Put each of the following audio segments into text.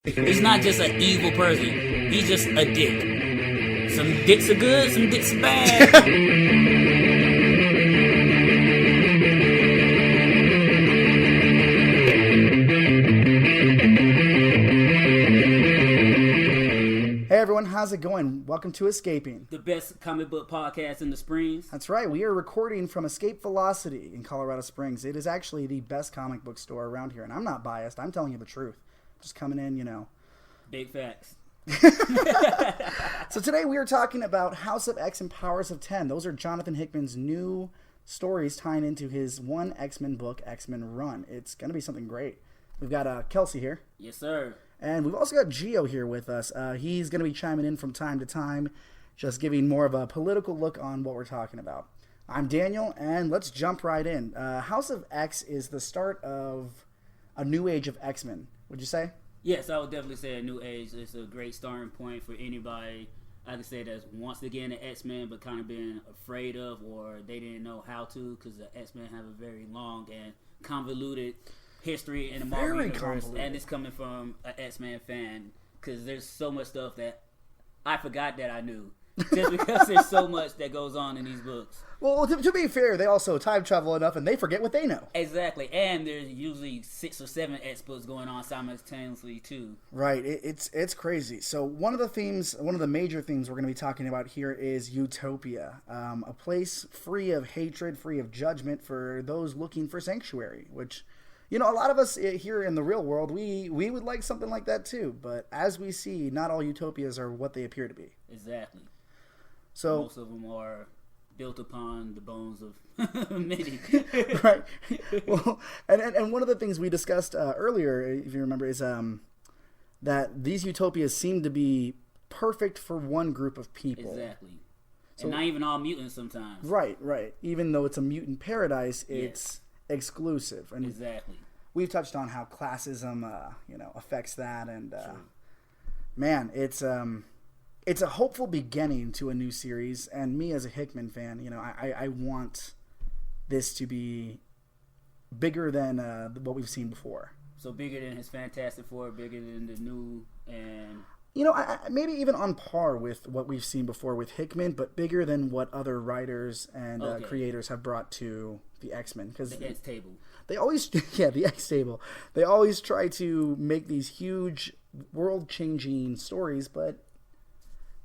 He's not just an evil person. He's just a dick. Some dicks are good, some dicks are bad. Hey everyone, how's it going? Welcome to Escaping, The best comic book podcast in the Springs. That's right, we are recording from Escape Velocity in Colorado Springs. It is actually the best comic book store around here, and I'm not biased, I'm telling you the truth. Just coming in, Big facts. So today we are talking about House of X and Powers of 10. Those are Jonathan Hickman's new stories tying into his one X-Men book, X-Men Run. It's going to be something great. We've got Kelsey here. Yes, sir. And we've also got Gio here with us. He's going to be chiming in from time to time, just giving more of a political look on what we're talking about. I'm Daniel, and let's jump right in. House of X is the start of a new age of X-Men, would you say? Yes, I would definitely say a new age. It's a great starting point for anybody, I could say, that wants to get into X-Men but kind of been afraid of, or they didn't know how to, because the X-Men have a very long and convoluted history in the Marvel Universe, and it's coming from an X-Men fan, because there's so much stuff that I forgot that I knew, just because there's so much that goes on in these books. Well, to be fair, they also time travel enough, and they forget what they know. Exactly, and there's usually 6 or 7 X books going on simultaneously too. Right, it's crazy. So one of the major themes we're going to be talking about here is utopia, a place free of hatred, free of judgment for those looking for sanctuary, which, a lot of us here in the real world, we would like something like that too. But as we see, not all utopias are what they appear to be. Exactly. So most of them are built upon the bones of many. Right. Well, and one of the things we discussed earlier, if you remember, is that these utopias seem to be perfect for one group of people. Exactly. And not even all mutants sometimes. Right. Even though it's a mutant paradise, it's exclusive. And exactly. We've touched on how classism, affects that, and man, it's a hopeful beginning to a new series. And me as a Hickman fan, I want this to be bigger than what we've seen before. So bigger than his Fantastic Four, bigger than the new, and maybe even on par with what we've seen before with Hickman, but bigger than what other writers and creators have brought to the X-Men. Because the X table. They always, the X table. They always try to make these huge, world-changing stories, but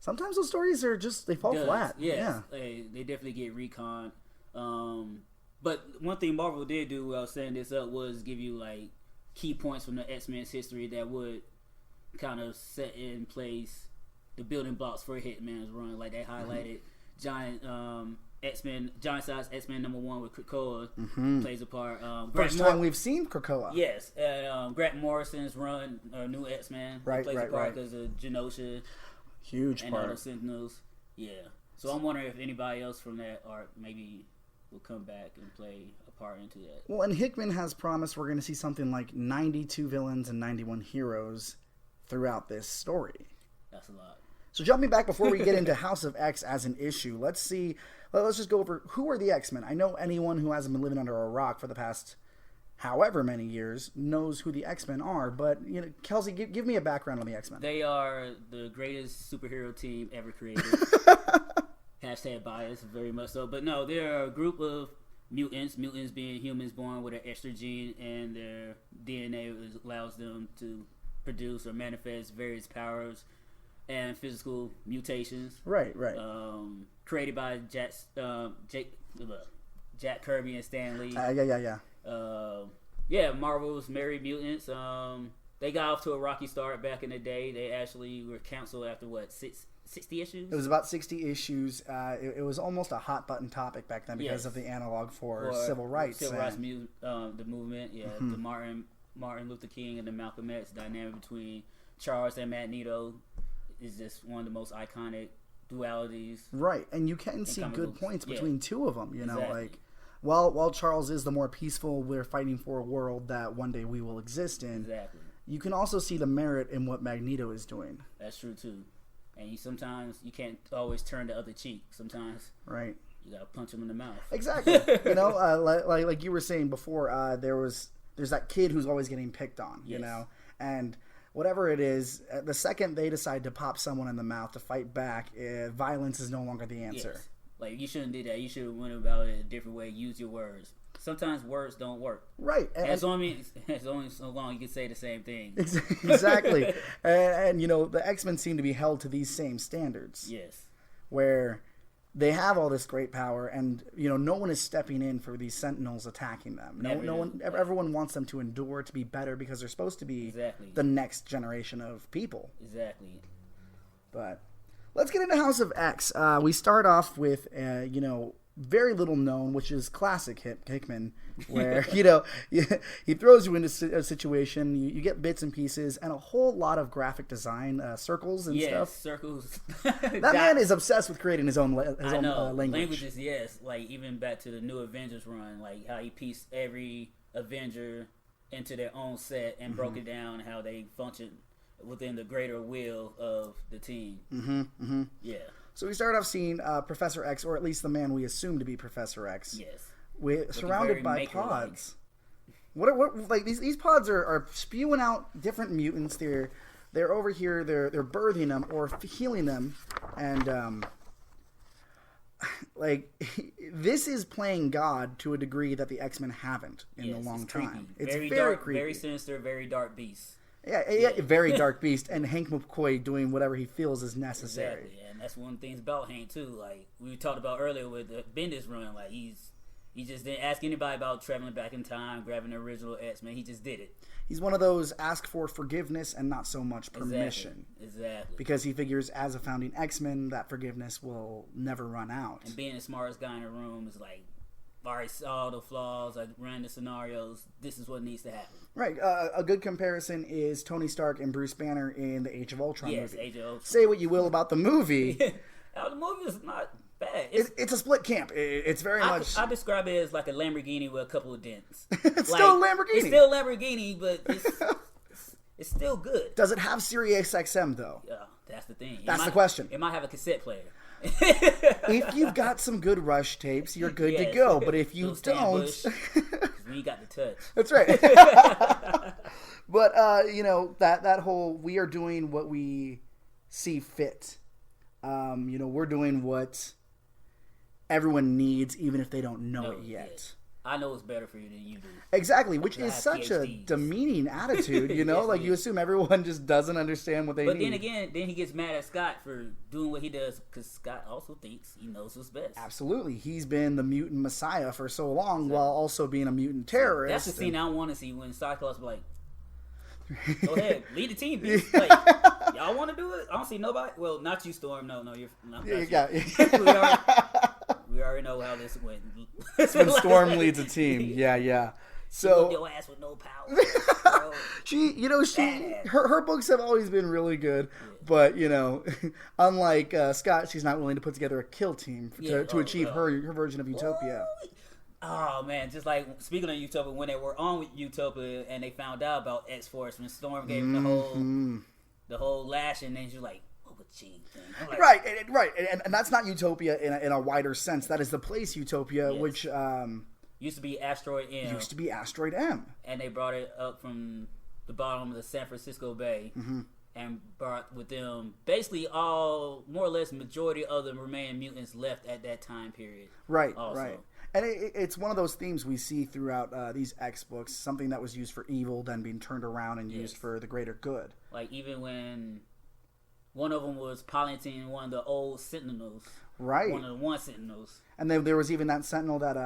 sometimes those stories are just, they fall flat. Yes. Yeah. They definitely get recon. But one thing Marvel did do while setting this up was give you like key points from the X-Men's history that would kind of set in place the building blocks for Hitman's run. Like they highlighted giant size X-Men #1 with Krakoa plays a part. First time we've seen Krakoa. Yes, Grant Morrison's run, new X-Men, plays a part because of Genosha. Huge and part. other Sentinels. Yeah. So I'm wondering if anybody else from that arc maybe will come back and play a part into that. Well, and Hickman has promised we're going to see something like 92 villains and 91 heroes throughout this story. That's a lot. So jumping back before we get into House of X as an issue, let's just go over who are the X-Men. I know anyone who hasn't been living under a rock for the past however many years knows who the X-Men are, but Kelsey, give me a background on the X-Men. They are the greatest superhero team ever created. Hashtag bias, very much so. But no, they're a group of mutants being humans born with an extra gene, and their DNA allows them to produce or manifest various powers and physical mutations. Right. Created by Jack Kirby and Stan Lee. Marvel's Merry Mutants. They got off to a rocky start back in the day. They actually were canceled after 60 issues? It was about 60 issues. It was almost a hot button topic back then because of the analog for civil rights. The movement, the Martin Luther King and the Malcolm X dynamic between Charles and Magneto is just one of the most iconic dualities. Right, and you can see good points between two of them. Exactly. Like while Charles is the more peaceful, we're fighting for a world that one day we will exist in. Exactly. You can also see the merit in what Magneto is doing. That's true too. And sometimes you can't always turn the other cheek. Sometimes, right? You gotta punch him in the mouth. Exactly. like you were saying before, there's that kid who's always getting picked on. You know, and whatever it is, the second they decide to pop someone in the mouth to fight back, violence is no longer the answer. Yes. Like, you shouldn't do that. You should have went about it a different way. Use your words. Sometimes words don't work. Right. As only so long you can say the same thing. Exactly. and, the X-Men seem to be held to these same standards. Yes. Where they have all this great power, and, no one is stepping in for these Sentinels attacking them. Everyone wants them to endure, to be better, because they're supposed to be the next generation of people. Exactly. But let's get into House of X. We start off with, very little known, which is classic Hickman, where he throws you into a situation, you get bits and pieces, and a whole lot of graphic design, circles and stuff. Yes, circles. that man is obsessed with creating his own language. Languages, yes. Like, even back to the New Avengers run, like how he pieced every Avenger into their own set and broke it down, how they function within the greater will of the team. Yeah. So we start off seeing Professor X, or at least the man we assume to be Professor X. Yes. Surrounded by pods. What like these pods are spewing out different mutants. They're over here. They're birthing them or healing them, and this is playing God to a degree that the X-Men haven't in a long time. It's very dark, creepy. very sinister, very dark beast. Yeah, very dark beast, and Hank McCoy doing whatever he feels is necessary. Exactly, and that's one of the things about Hank too. Like we talked about earlier with the Bendis run, like he just didn't ask anybody about traveling back in time, grabbing the original X-Men. He just did it. He's one of those ask for forgiveness and not so much permission. Exactly. Because he figures as a founding X-Men, that forgiveness will never run out. And being the smartest guy in the room is like, I already saw the flaws, I ran the scenarios, this is what needs to happen. Right. A good comparison is Tony Stark and Bruce Banner in the Age of Ultron movie. Yes, Age of Ultron. Say what you will about the movie. The movie is not bad. It's a split camp. It's very much... I describe it as like a Lamborghini with a couple of dents. It's still a Lamborghini. It's still a Lamborghini, but it's still good. Does it have Sirius XM, though? Yeah, that's the thing. That's the question. It might have a cassette player. If you've got some good Rush tapes, you're good to go. But if you don't... we got the touch. That's right. But, that whole, we are doing what we see fit. We're doing what everyone needs, even if they don't know it yet. Yes. I know it's better for you than you do. Exactly, which is such a demeaning attitude, Yes, you assume everyone just doesn't understand what they need. But then again, he gets mad at Scott for doing what he does, because Scott also thinks he knows what's best. Absolutely. He's been the mutant messiah for so long, while also being a mutant terrorist. That's the scene I want to see, when Cyclops be like, go ahead, lead the team. Like, y'all want to do it? I don't see nobody. Well, not you, Storm. No, you're not. We already know how this went. It's when Storm leads a team. Yeah. So your ass with no power. her books have always been really good, but unlike Scott, she's not willing to put together a kill team to achieve her version of Utopia. Oh man, just like speaking of Utopia, when they were on Utopia and they found out about X-Force, when Storm gave him the whole lash, and then she's like, what would she think? Like, right, and that's not Utopia in a wider sense. That is the place Utopia, which used to be Asteroid M. And they brought it up from the bottom of the San Francisco Bay and brought with them basically all, more or less, majority of the remaining mutants left at that time period. Right. And it's one of those themes we see throughout these X books, something that was used for evil, then being turned around and used for the greater good. Like, even when one of them was piloting one of the old Sentinels. Right. One of the one Sentinels. And then there was even that Sentinel that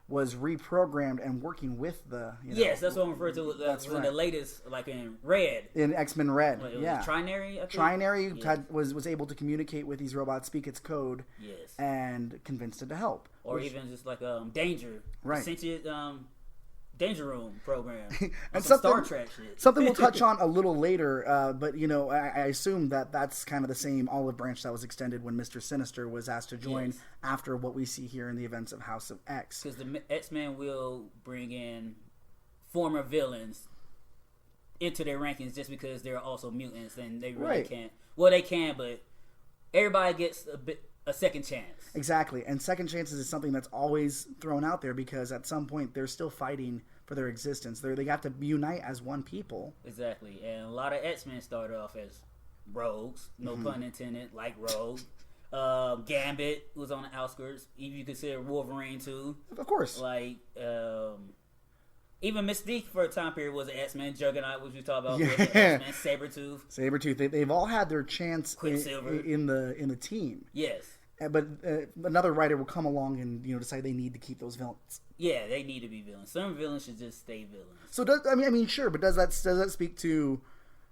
was reprogrammed and working with the... yes, that's what I'm referring to. That's in the latest, like in Red. In X-Men Red, it was Trinary, I think? Trinary was able to communicate with these robots, speak its code, and convinced it to help. Or even just like Danger. Right. Sentient Danger Room program. And some Star Trek shit. Something we'll touch on a little later, but I assume that's kind of the same olive branch that was extended when Mr. Sinister was asked to join after what we see here in the events of House of X. Because the X-Men will bring in former villains into their rankings just because they're also mutants, and they really can't. Well, they can, but everybody gets a second chance. Exactly, and second chances is something that's always thrown out there because at some point they're still fighting for their existence. They got to unite as one people. Exactly. And a lot of X-Men started off as rogues, no pun intended, like Rogue. Gambit was on the outskirts. Even you consider Wolverine too. Of course. Like, even Mystique for a time period was an X-Men. Juggernaut, which we talked about, was an X-Men. Sabretooth. They've all had their chance in the team. Yes. But another writer will come along and decide they need to keep those villains. Yeah, they need to be villains. Some villains should just stay villains. So sure, but does that speak to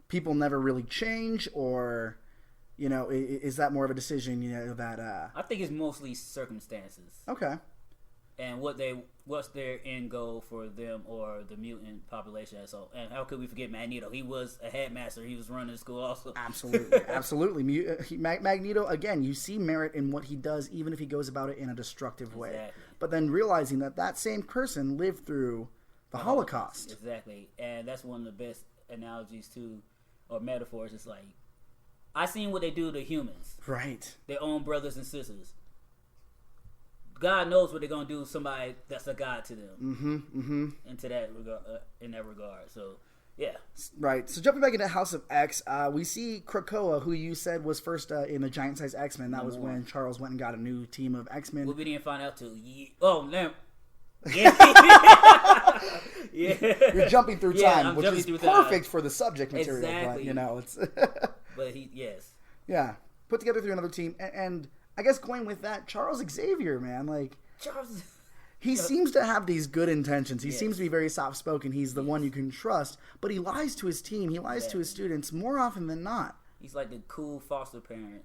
people never really change, or is that more of a decision that I think it's mostly circumstances. Okay. And what's their end goal for them or the mutant population as a whole. And how could we forget Magneto? He was a headmaster. He was running the school also. Absolutely. Magneto, again, you see merit in what he does, even if he goes about it in a destructive way. Exactly. But then realizing that same person lived through the Holocaust. Exactly. And that's one of the best analogies too, or metaphors. It's like, I seen what they do to humans. Right. Their own brothers and sisters. God knows what they're gonna do to somebody that's a god to them. In that regard. So, yeah. Right. So jumping back into House of X, we see Krakoa, who you said was first in the Giant Size X-Men. That was when Charles went and got a new team of X-Men. Well, we didn't find out till damn. Yeah. Yeah. You're jumping through time, which is perfect for the subject material. Exactly. But it's. But yes. Yeah. Put together through another team, and I guess going with that, Charles Xavier, man, Charles. He seems to have these good intentions. He seems to be very soft-spoken. He's the one you can trust, but he lies to his team. He lies to his students more often than not. He's like the cool foster parent,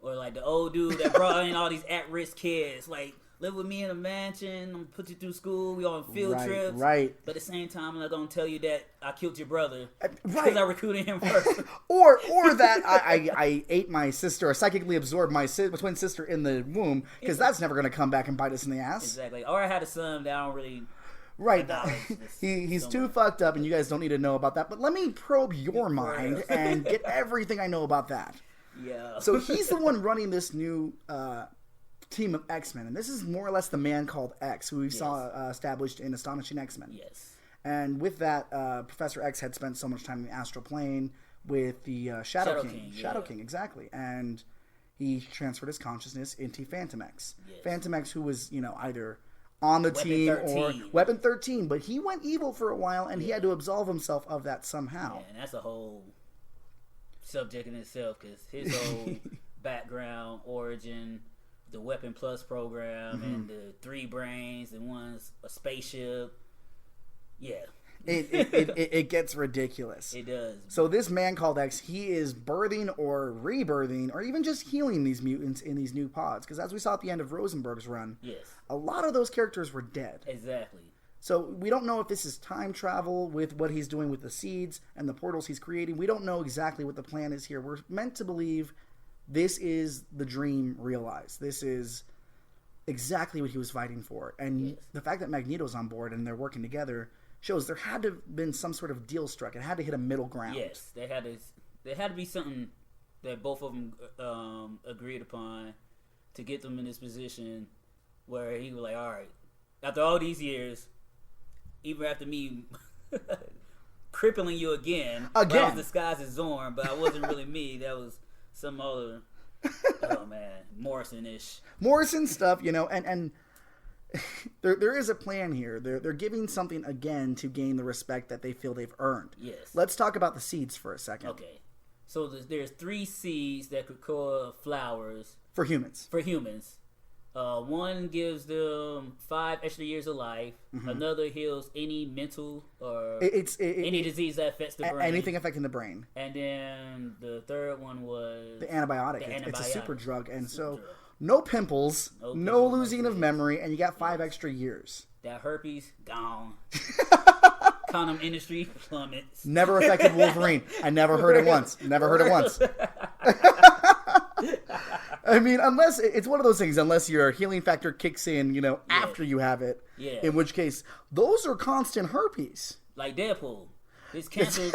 or like the old dude that brought in all these at-risk kids. Like, live with me in a mansion. I'm gonna put you through school. We on field trips. Right. But at the same time, I'm not gonna tell you that I killed your brother because I recruited him first. or that I ate my sister, or psychically absorbed my twin sister in the womb, because that's never gonna come back and bite us in the ass. Exactly. Or I had a son that I don't really. Right. He's too fucked up, and you guys don't need to know about that. But let me probe your mind and get everything I know about that. Yeah. So he's the one running this new team of X-Men, and this is more or less the man called X, who we saw established in Astonishing X-Men. Yes. And with that, Professor X had spent so much time in the astral plane with the Shadow King. Shadow King, exactly. And he transferred his consciousness into Phantom X. Yes. Phantom X, who was, either on the team or Weapon 13, but he went evil for a while, and he had to absolve himself of that somehow. Yeah, and that's a whole subject in itself, because his whole background, origin, the Weapon Plus program, and the 3 brains, and one's a spaceship. Yeah. It gets ridiculous. It does. So this man called X, he is birthing or rebirthing or even just healing these mutants in these new pods. Because as we saw at the end of Rosenberg's run, a lot of those characters were dead. Exactly. So we don't know if this is time travel with what he's doing with the seeds and the portals he's creating. We don't know exactly what the plan is here. We're meant to believe this is the dream realized. This is exactly what he was fighting for. And the fact that Magneto's on board and they're working together shows there had to have been some sort of deal struck. It had to hit a middle ground. Yes, there had to be something that both of them agreed upon to get them in this position where he was like, all right, after all these years, even after me crippling you again. I was disguised as Zorn, but I wasn't really me. That was some other, oh man, Morrison-ish. Morrison stuff, and there is a plan here. They're giving something again to gain the respect that they feel they've earned. Yes. Let's talk about the seeds for a second. Okay. So there's 3 seeds that could cause flowers. For humans. One gives them 5 extra years of life. Mm-hmm. Another heals any mental or any disease that affects the brain. Anything affecting the brain. And then the third one was the antibiotic. It's a super drug, and no pimples, no losing of memory, and you got 5 extra years. That herpes gone. Condom industry plummets. Never affected Wolverine. I never heard it once. I mean, unless it's one of those things, unless your healing factor kicks in, after you have it. Yeah. In which case, those are constant herpes. Like Deadpool. His cancer.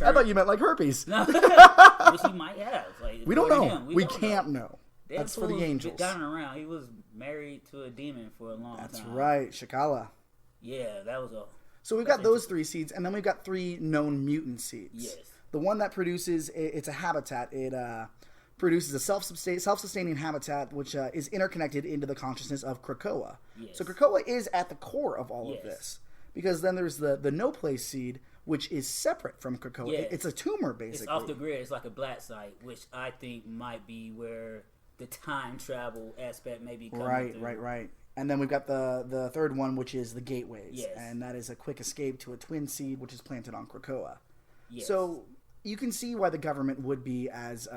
I thought you meant like herpes. No. Which he might have. Like, we don't know. We can't know. Deadpool, that's for the angels. Down and around. He was married to a demon for a long time. That's right. Shakala. Yeah, that was a... So we've got those 3 seeds, and then we've got 3 known mutant seeds. Yes. The one that produces, it's a habitat. It produces a self-sustaining habitat, which is interconnected into the consciousness of Krakoa. Yes. So Krakoa is at the core of all of this. Because then there's the no-place seed, which is separate from Krakoa. Yes. It's a tumor, basically. It's off the grid. It's like a black site, which I think might be where the time travel aspect may be coming through. Right. And then we've got the third one, which is the gateways. Yes. And that is a quick escape to a twin seed, which is planted on Krakoa. Yes. So you can see why the government would be as...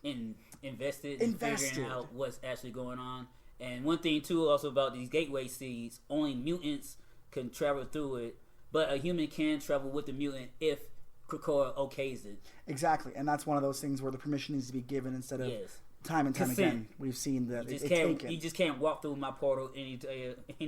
invested in figuring out what's actually going on. And one thing, too, also about these gateway seeds, only mutants can travel through it, but a human can travel with the mutant if Krakoa okays it. Exactly. And that's one of those things where the permission needs to be given instead of... Time and time again, we've seen that it's taken. You just can't walk through my portal any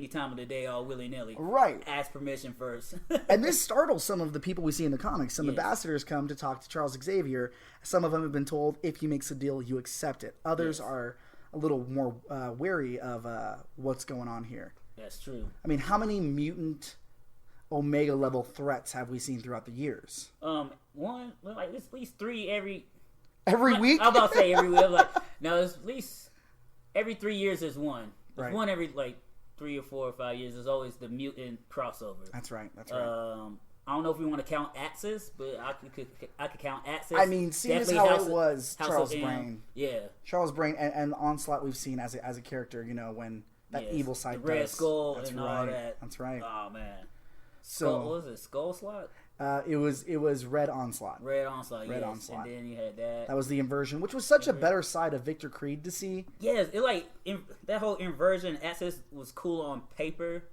time of the day all willy-nilly. Right. Ask permission first. And this startles some of the people we see in the comics. Some ambassadors come to talk to Charles Xavier. Some of them have been told, if he makes a deal, you accept it. Others are a little more wary of what's going on here. That's true. I mean, how many mutant Omega-level threats have we seen throughout the years? At least 3 every... Every week? I'm about to say every week. I'm like, no, it's at least every 3 years there's one. There's one every 3 or 4 or 5 years. There's always the mutant crossover. That's right. I don't know if we want to count Axis, but I could count Axis. I mean, seeing as how it was Charles Brain. Yeah. Charles Brain and Onslaught we've seen as a character, when that evil side the Red Skull and all that. That's right. Oh, man. So what was it? Skull Slot? It was Red Onslaught. Red Onslaught. Red yes. Onslaught. And then you had that. That was the inversion, which was such a better side of Victor Creed to see. Yes, that whole inversion Axis was cool on paper,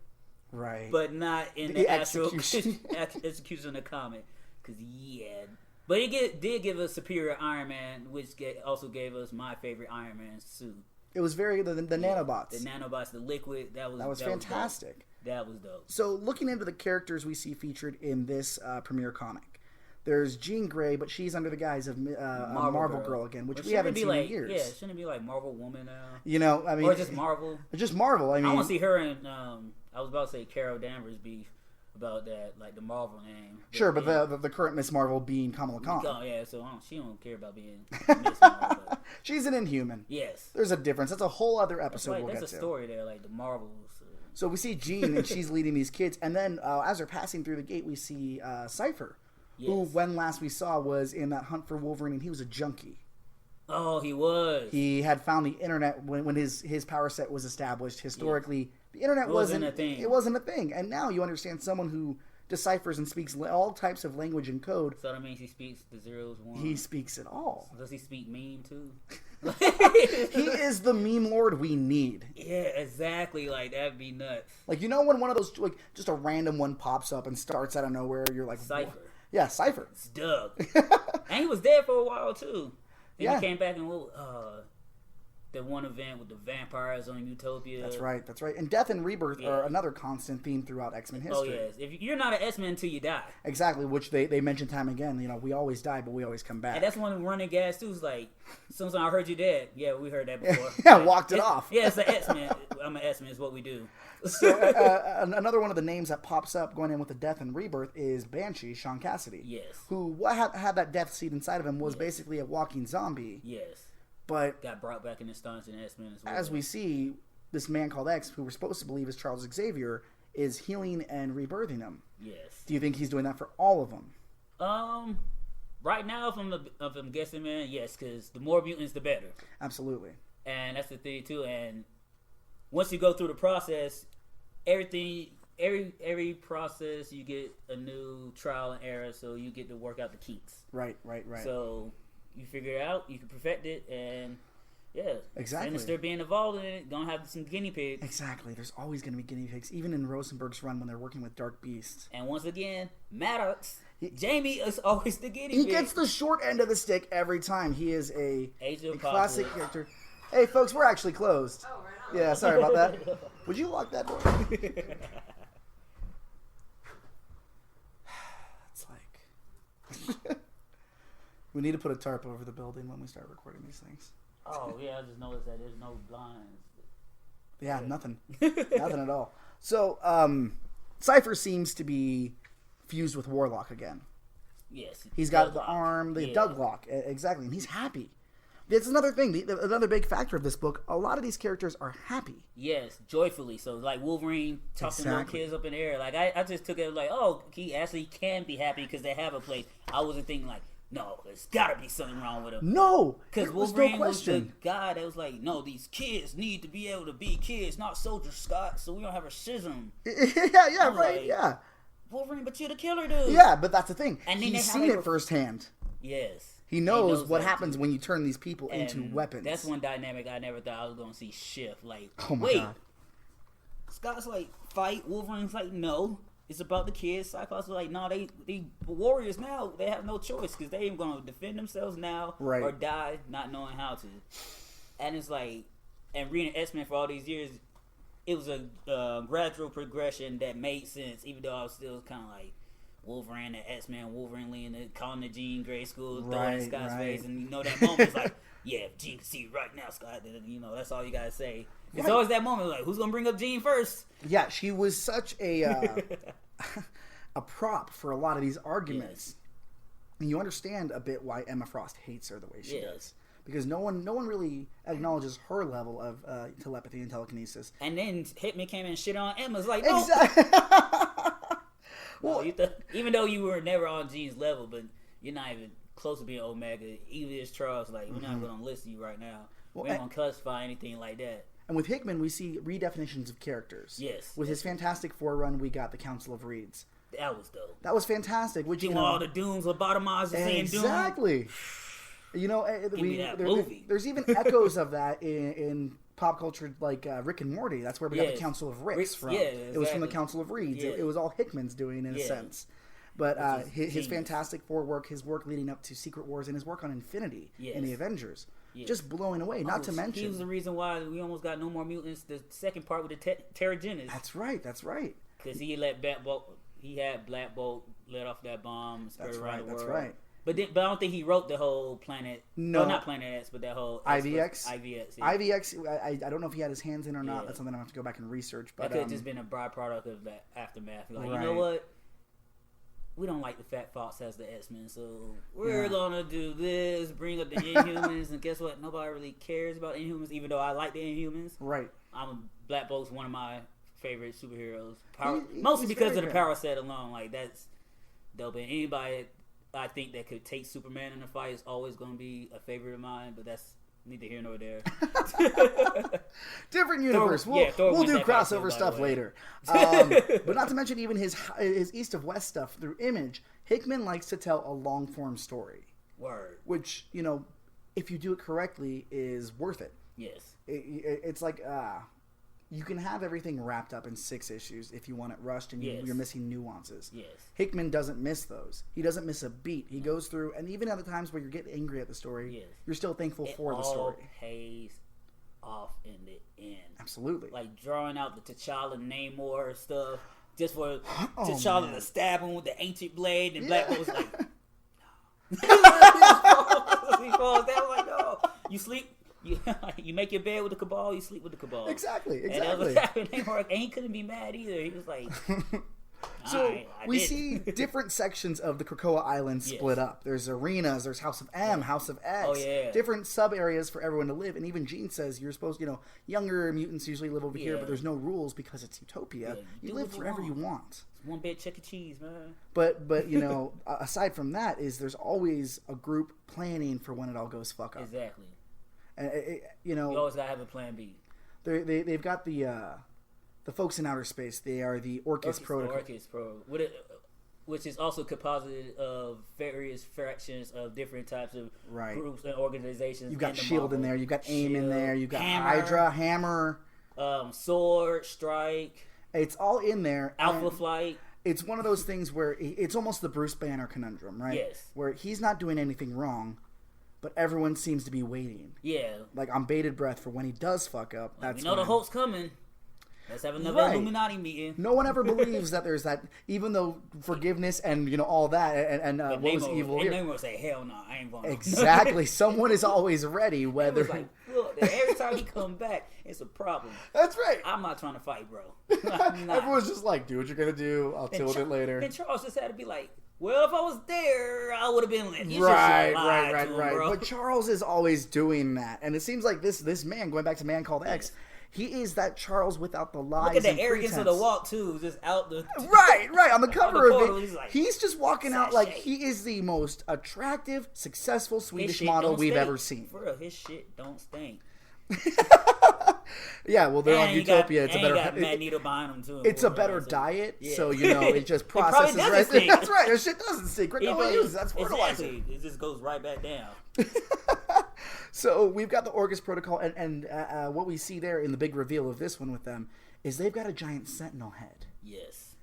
right? But not in the actual execution of the comic. But it did give us Superior Iron Man, which also gave us my favorite Iron Man suit. It was very the nanobots. The nanobots, the liquid. That was fantastic. That was dope. So looking into the characters we see featured in this premiere comic, there's Jean Grey, but she's under the guise of Marvel Girl again, which we haven't seen in years. Yeah, shouldn't it be like Marvel Woman now? I mean, or just Marvel. Just Marvel. I mean, I want to see her and I was about to say Carol Danvers beef about that, like the Marvel name. Sure, but the current Miss Marvel being Kamala Khan. Oh yeah, so she don't care about being Miss Marvel. But she's an Inhuman. Yes, there's a difference. That's a whole other episode. We'll get to. That's a story there, like the Marvels. So we see Jean, and she's leading these kids. And then as they're passing through the gate, we see Cypher, who, when last we saw, was in that Hunt for Wolverine, and he was a junkie. Oh, he was. He had found the internet when his power set was established. Historically, the internet wasn't a thing. It wasn't a thing. And now you understand someone who deciphers and speaks all types of language and code. So that means he speaks the zeros, ones. He speaks it all. Does he speak meme too? He is the meme lord we need. Yeah, exactly. Like that'd be nuts. Like when one of those just a random one pops up and starts out of nowhere, you're like Cypher. Whoa. Yeah, Cypher. It's Doug. And he was dead for a while too. Then he came back and the one event with the vampires on Utopia. That's right. And death and rebirth are another constant theme throughout X-Men history. Oh yes, if you're not an X-Men until you die. Exactly, which they mention time again. We always die, but we always come back. And that's one running gas too. Is like, as soon as I heard you dead, yeah, we heard that before. Walked it off. Yeah, it's an X-Men. I'm an X-Men. Is what we do. So another one of the names that pops up going in with the death and rebirth is Banshee, Sean Cassidy. Yes. Who had that death seed inside of him was basically a walking zombie. Yes. But got brought back in Astonishing X-Men as well. As we see, this man called X, who we're supposed to believe is Charles Xavier, is healing and rebirthing him. Yes. Do you think he's doing that for all of them? Right now, if I'm guessing, man, yes, because the more mutants, the better. Absolutely. And that's the thing too. And once you go through the process, every process you get a new trial and error, so you get to work out the kinks. Right. So you figure it out, you can perfect it, and yeah, exactly. Sinister being involved in it, gonna have some guinea pigs. Exactly. There's always gonna be guinea pigs, even in Rosenberg's run when they're working with Dark Beast. And once again, Maddox, Jamie is always the guinea pig. He gets the short end of the stick every time. He is a Apocalypse classic character. Hey, folks, we're actually closed. Oh, right on. Yeah, sorry about that. Would you lock that door? It's like... We need to put a tarp over the building when we start recording these things. Oh, yeah, I just noticed that there's no blinds. Yeah, nothing. Nothing at all. So, Cypher seems to be fused with Warlock again. Yes. He's got the arm, the Douglock, exactly, and he's happy. That's another thing, another big factor of this book. A lot of these characters are happy. Yes, joyfully. So, like Wolverine tossing little kids up in the air. Like, I just took it like, oh, he actually can be happy because they have a place. I wasn't thinking like, no, there's got to be something wrong with him. No, because Wolverine was the guy that was like, no, these kids need to be able to be kids, not soldiers, Scott. So we don't have a schism. Yeah, right, like, yeah. Wolverine, but you're the killer dude. Yeah, but that's the thing. And he's seen it firsthand. Yes. He knows what happens when you turn these people into weapons. That's one dynamic I never thought I was going to see shift. Like, oh my God. Scott's like, fight. Wolverine's like, no. It's about the kids. Cyclops is like, no, they warriors now. They have no choice because they ain't going to defend themselves now or die not knowing how to. And it's like, and reading X-Men for all these years, it was a gradual progression that made sense, even though I was still kind of like, Wolverine and X-Men, Wolverine leaning, calling the Jean Grey school, throwing in Scott's face, and that moment is like, yeah, if Jean can see right now, Scott, then, that's all you gotta say. It's always that moment, like, who's gonna bring up Jean first? Yeah, she was such a prop for a lot of these arguments. Yes. And you understand a bit why Emma Frost hates her the way she does. Because no one really acknowledges her level of telepathy and telekinesis. And then Hickman came in and shit on Emma's like, no. Exactly. Well, even though you were never on Jean's level, but you're not even close to being Omega. Even as Charles, like, we're not going to list you right now. We're not going to classify anything like that. And with Hickman, we see redefinitions of characters. Yes. With his Fantastic Four run, we got the Council of Reeds. That was dope. That was fantastic. Which, all the Dooms, lobotomized the same Doom. Exactly. There's even echoes of that in pop culture, like Rick and Morty. That's where we got the Council of Ricks from. Yeah, exactly. It was from the Council of Reeds. Yeah. It was all Hickman's doing in a sense. But his Fantastic Four work, his work leading up to Secret Wars, and his work on Infinity in the Avengers, just blowing away. Not to mention, he was the reason why we almost got No More Mutants. The second part with the Terrigens. That's right. Because he let Black Bolt let off that bomb. That's right. The world. That's right. But I don't think he wrote the whole Planet. No, not Planet X, but that whole IVX. IVX. Yeah. IVX. I don't know if he had his hands in or not. That's something I have to go back and research. But that could have just been a byproduct of that aftermath. Like, you know what? We don't like the Fat Fox as the X-Men, so we're gonna do this. Bring up the Inhumans, and guess what? Nobody really cares about Inhumans, even though I like the Inhumans. Right. Black Bolt's one of my favorite superheroes. Mostly because of the power set alone. Like, that's dope. And anybody I think that could take Superman in a fight is always going to be a favorite of mine, but that's neither here nor there. Different universe. We'll do crossover stuff later. But not to mention even his East of West stuff through Image. Hickman likes to tell a long form story. Word. Which, if you do it correctly, is worth it. Yes. It's like, you can have everything wrapped up in 6 issues if you want it rushed and you're missing nuances. Yes. Hickman doesn't miss those. He doesn't miss a beat. He goes through, and even at the times where you're getting angry at the story, you're still thankful for the story. It all pays off in the end. Absolutely. Like drawing out the T'Challa Namor stuff just for T'Challa to stab him with the ancient blade, and Black Bolt was like, he falls down like, no. You sleep. You make your bed with the Cabal, you sleep with the Cabal. Exactly. And that was happening. And he couldn't be mad either. He was like, so we see different sections of the Krakoa Island split up. There's arenas, there's House of M, House of X, different sub areas for everyone to live. And even Jean says you're supposed, younger mutants usually live over here, but there's no rules because it's Utopia. You live wherever you want. It's one big Chuck E. Cheese, man. But aside from that, there's always a group planning for when it all goes fuck up. Exactly. You always gotta have a plan B. They've got the folks in outer space. They are the Orchis Protocol. Orchis Pro, which is also composite of various fractions of different types of groups and organizations. You've got Shield in there. You've got AIM in there. You've got Hydra, Hammer, Sword, Strike. It's all in there. Alpha Flight. It's one of those things where it's almost the Bruce Banner conundrum, right? Yes. Where he's not doing anything wrong, but everyone seems to be waiting. Yeah. Like on bated breath for when he does fuck up. That's the Hulk's coming. Let's have another Illuminati meeting. No one ever believes that there's that, even though forgiveness and all that and what was evil here. Namor say, hell no, I ain't going. Exactly. Someone is always ready. Whether like, look, every time he come back, it's a problem. That's right. I'm not trying to fight, bro. Everyone's just like, do what you're gonna do. I'll deal with it later. And Charles just had to be like, well, if I was there, I would have been lit. Right. But Charles is always doing that, and it seems like this man, going back to Man Called X, he is that Charles without the lies. Look at the arrogance of the walk too, just out the right on the cover portal, of it. Like, he's just walking out like he is the most attractive, successful Swedish model we've ever seen. For real, his shit don't stink. Yeah, well, they're on Utopia. It's a better. Got Magneto behind him too. It's a better diet, so it just processes right. That's right. Their shit doesn't stink. That's fertilizer. Exactly. It just goes right back down. So we've got the Orcus Protocol, and what we see there in the big reveal of this one with them is they've got a giant Sentinel head. Yes.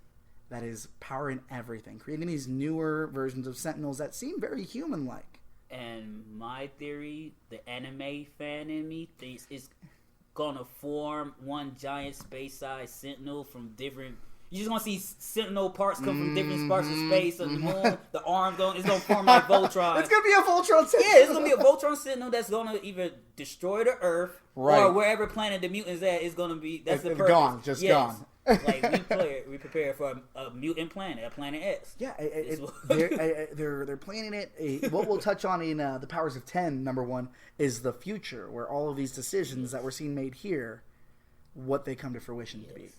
That is powering everything, creating these newer versions of Sentinels that seem very human-like. And my theory, the anime fan in me thinks it's gonna form one giant space-sized Sentinel from different. You just want to see Sentinel parts come from different parts of space on the moon. The arm it's gonna form like Voltron. It's gonna be a Voltron Sentinel. Yeah, it's gonna be a Voltron Sentinel that's gonna either destroy the Earth or wherever planet the mutant's at is gonna be. That's the purpose. Gone, gone. Like we prepare for a mutant planet, a Planet X. Yeah, they're planning it. What we'll touch on in the Powers of 10, number 1, is the future, where all of these decisions that we're seeing made here, what they come to fruition to be.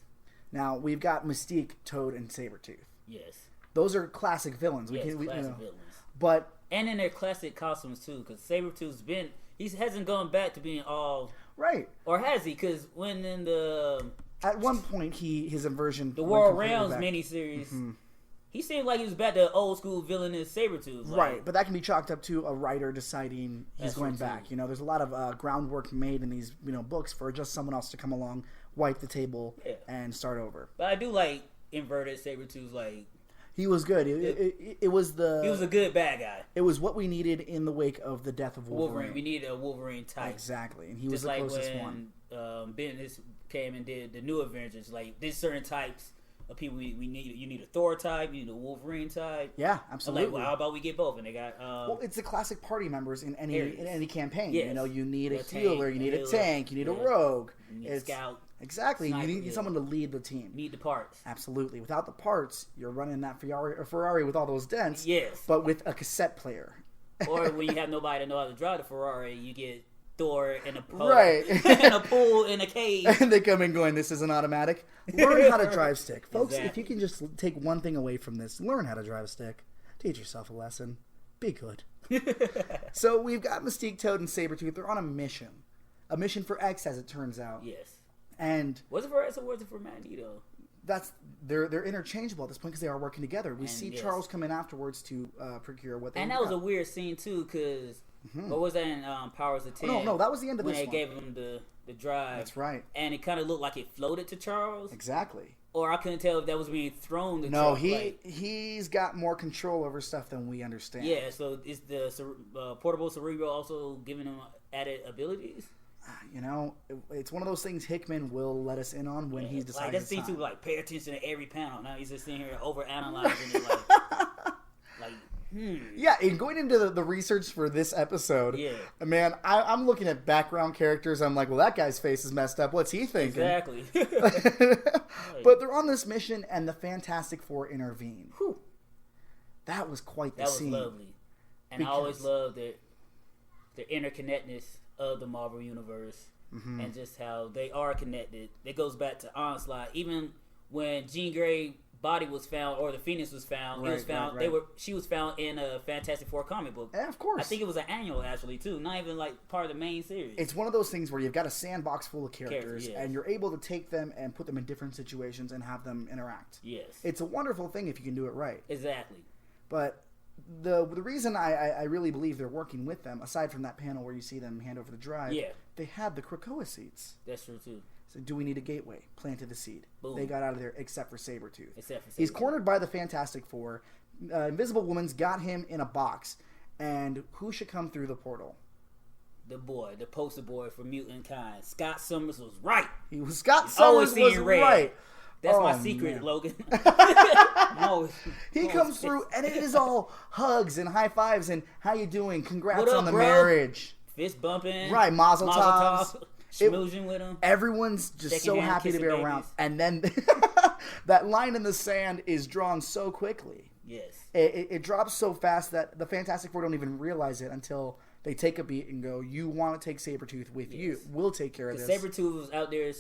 Now we've got Mystique, Toad, and Sabretooth. Yes, those are classic villains. Classic villains. But and in their classic costumes too, because Sabretooth's hasn't gone back to being all right, or has he? Because when in the at one point his inversion, the World Realms miniseries, he seemed like he was back to old school villainous Sabretooth. Right, but that can be chalked up to a writer deciding he's going back. There's a lot of groundwork made in these books for just someone else to come along, wipe the table, and start over. But I do like inverted Sabretooth. Like he was good. It was he was a good bad guy. It was what we needed in the wake of the death of Wolverine. We needed a Wolverine type. Exactly, and he was the closest one. Bendis came and did the new Avengers. Like there's certain types of people we need. You need a Thor type. You need a Wolverine type. Yeah, absolutely. Like, well, how about we get both? And they got it's the classic party members in any campaign. Yes. You need a healer, you need a tank, you need a rogue, you need a scout. Exactly, you need someone to lead the team. Need the parts. Absolutely. Without the parts, you're running that Ferrari with all those dents. Yes, but with a cassette player. Or when you have nobody to know how to drive the Ferrari, you get Thor in a pool, in a pool in a cave, and they come in going, "This is an automatic." Learn how to drive stick, folks. Exactly. If you can just take one thing away from this, learn how to drive a stick. Teach yourself a lesson. Be good. So we've got Mystique, Toad, and Sabretooth. They're on a mission for X, as it turns out. Yes. And was it for X or was it for Magneto? They're interchangeable at this point because they are working together. We see Charles come in afterwards to procure what they. And that was a weird scene too, because what was that in Powers of 10? No, that was the end of when this they gave him the drive. That's right. And it kind of looked like it floated to Charles. Exactly. Or I couldn't tell if that was being thrown to Charles. No, he's got more control over stuff than we understand. Yeah, so is the portable Cerebro also giving him added abilities? It's one of those things Hickman will let us in on when he's deciding. Like that seems to pay attention to every panel. Now he's just sitting here over analyzing it. Yeah, and going into the research for this episode, man, I'm looking at background characters. I'm like, well, that guy's face is messed up. What's he thinking? Exactly. But they're on this mission, and the Fantastic Four intervene. Whew. That was quite the scene. That was lovely. And I always love the interconnectedness of the Marvel Universe, and just how they are connected. It goes back to Onslaught. Even when Jean Grey's body was found, or the Phoenix was found, it was found. She was found in a Fantastic Four comic book. Yeah, of course. I think it was an annual actually too, not even like part of the main series. It's one of those things where you've got a sandbox full of characters, and you're able to take them and put them in different situations and have them interact. Yes, it's a wonderful thing if you can do it right. Exactly. But the reason I really believe they're working with them, aside from that panel where you see them hand over the drive, they had the Krakoa seeds. That's true too. So do we need a gateway? Planted the seed. Boom. They got out of there except for Sabretooth. He's cornered by the Fantastic Four. Invisible Woman's got him in a box. And who should come through the portal? the poster boy for mutant kind. Scott Summers was right. Scott Summers was right. That's my secret, man. Logan. He comes through, and it is all hugs and high fives and how you doing? Congrats on the marriage. Fist bumping. Right, mazel tov. Schmoozing with him. Everyone's just so happy to be around. And then that line in the sand is drawn so quickly. Yes. It drops so fast that the Fantastic Four don't even realize it until they take a beat and go, you want to take Sabretooth with you. We'll take care of this. Sabretooth was out there.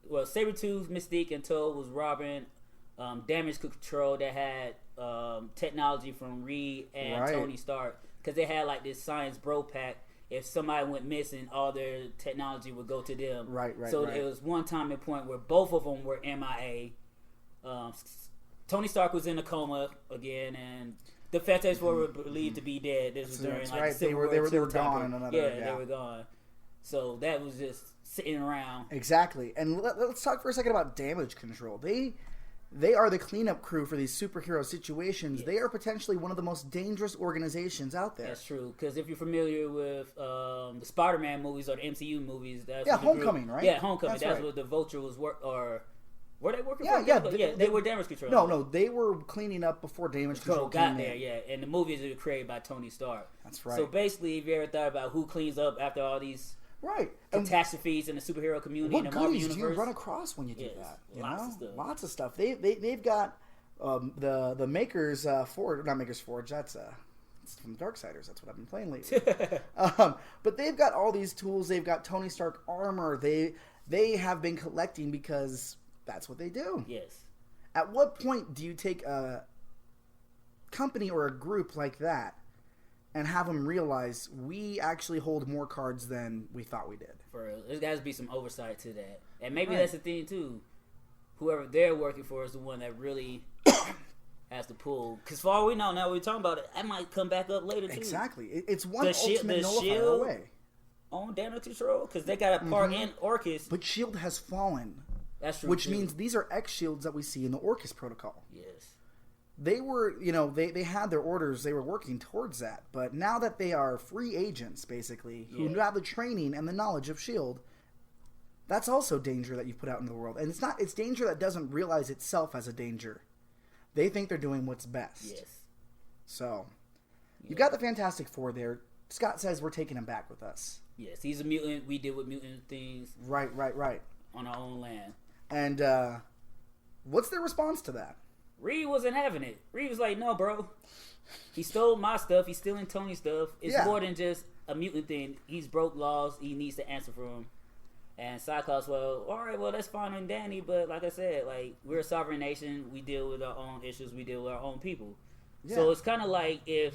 Well, Sabretooth, Mystique, and Toad was robbing Damage Control that had technology from Reed and Tony Stark. Because they had like this science bro pack. If somebody went missing, all their technology would go to them. Right. So it was one time and point where both of them were MIA. Tony Stark was in a coma again, and the Fantastic Four were believed to be dead. This was during the Civil War. They were gone in another. Yeah, they were gone. So that was just sitting around. Exactly. And let's talk for a second about Damage Control. They are the cleanup crew for these superhero situations. Yes. They are potentially one of the most dangerous organizations out there. That's true. Because if you're familiar with the Spider-Man movies or the MCU movies, that's Homecoming, right? Yeah, Homecoming. That's what the Vulture was were they working for? They were Damage Control. No, they were cleaning up before Damage Control got there. Yeah, and the movies were created by Tony Stark. That's right. So basically, if you ever thought about who cleans up after all these catastrophes in the superhero community in the Marvel universe, what goodies do you run across when you do that? Lots of stuff. They've got the Makers Forge, not Makers Forge. That's it's from Darksiders. That's what I've been playing lately. But they've got all these tools. They've got Tony Stark armor. They have been collecting because that's what they do. Yes. At what point do you take a company or a group like that and have them realize we actually hold more cards than we thought we did? For real. There's got to be some oversight to that. And maybe that's the thing, too. Whoever they're working for is the one that really has to pull. Because for all we know, now we're talking about it, that might come back up later, too. Exactly. It's one ultimate nullifier away. On Damage Control? Because they got a part in Orchis. But S.H.I.E.L.D. has fallen. That's true. Which means these are X-Shields that we see in the Orchis protocol. Yes. They were, they had their orders. They were working towards that. But now that they are free agents, basically, who have the training and the knowledge of S.H.I.E.L.D., that's also danger that you put out into the world. And it's danger that doesn't realize itself as a danger. They think they're doing what's best. Yes. So, you got the Fantastic Four there. Scott says we're taking him back with us. Yes, he's a mutant. We deal with mutant things. Right. On our own land. And what's their response to that? Reed wasn't having it. Reed was like, no, bro. He stole my stuff. He's stealing Tony's stuff. It's more than just a mutant thing. He's broke laws. He needs to answer for them. And Cyclops, well, all right, well, that's fine and dandy. But like I said, like, we're a sovereign nation. We deal with our own issues. We deal with our own people. Yeah. So it's kind of like if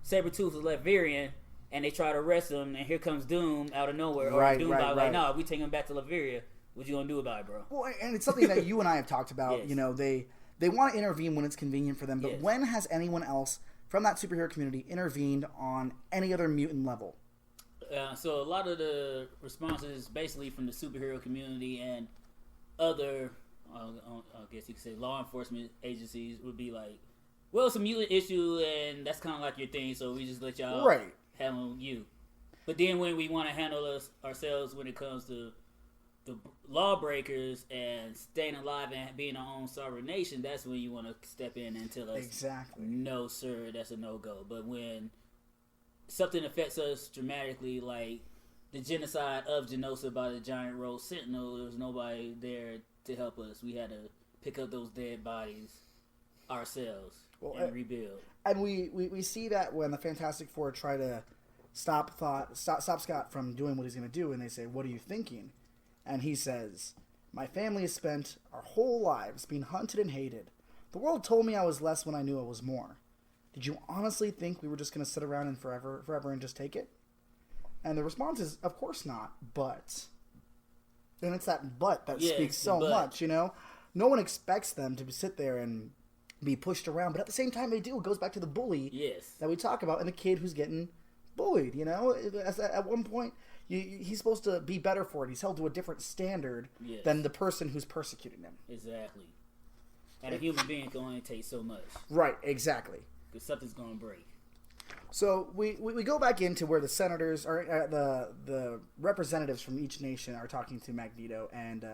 Sabretooth was Latvian and they try to arrest him, and here comes Doom out of nowhere. Or Doom like, no, we take him back to Latveria. What you gonna do about it, bro? Well, and it's something that you and I have talked about. Yes. They want to intervene when it's convenient for them, but when has anyone else from that superhero community intervened on any other mutant level? So a lot of the responses, basically from the superhero community and other, I guess you could say, law enforcement agencies, would be like, well, it's a mutant issue, and that's kind of like your thing, so we just let y'all handle you. But then when we want to handle ourselves when it comes to the lawbreakers and staying alive and being our own sovereign nation, that's when you want to step in and tell us, no, sir, that's a no-go. But when something affects us dramatically, like the genocide of Genosa by the giant road sentinel, there was nobody there to help us. We had to pick up those dead bodies ourselves and rebuild. And we see that when the Fantastic Four try to stop Scott from doing what he's going to do, and they say, what are you thinking? And he says, my family has spent our whole lives being hunted and hated. The world told me I was less when I knew I was more. Did you honestly think we were just going to sit around and forever and just take it? And the response is, of course not, but. And it's that but that speaks so much, No one expects them to sit there and be pushed around, but at the same time they do. It goes back to the bully that we talk about and the kid who's getting bullied, At one point, he's supposed to be better for it. He's held to a different standard than the person who's persecuting him. Exactly. And a human being can only take so much. Right, exactly. Because something's going to break. So we go back into where the senators are, the representatives from each nation are talking to Magneto and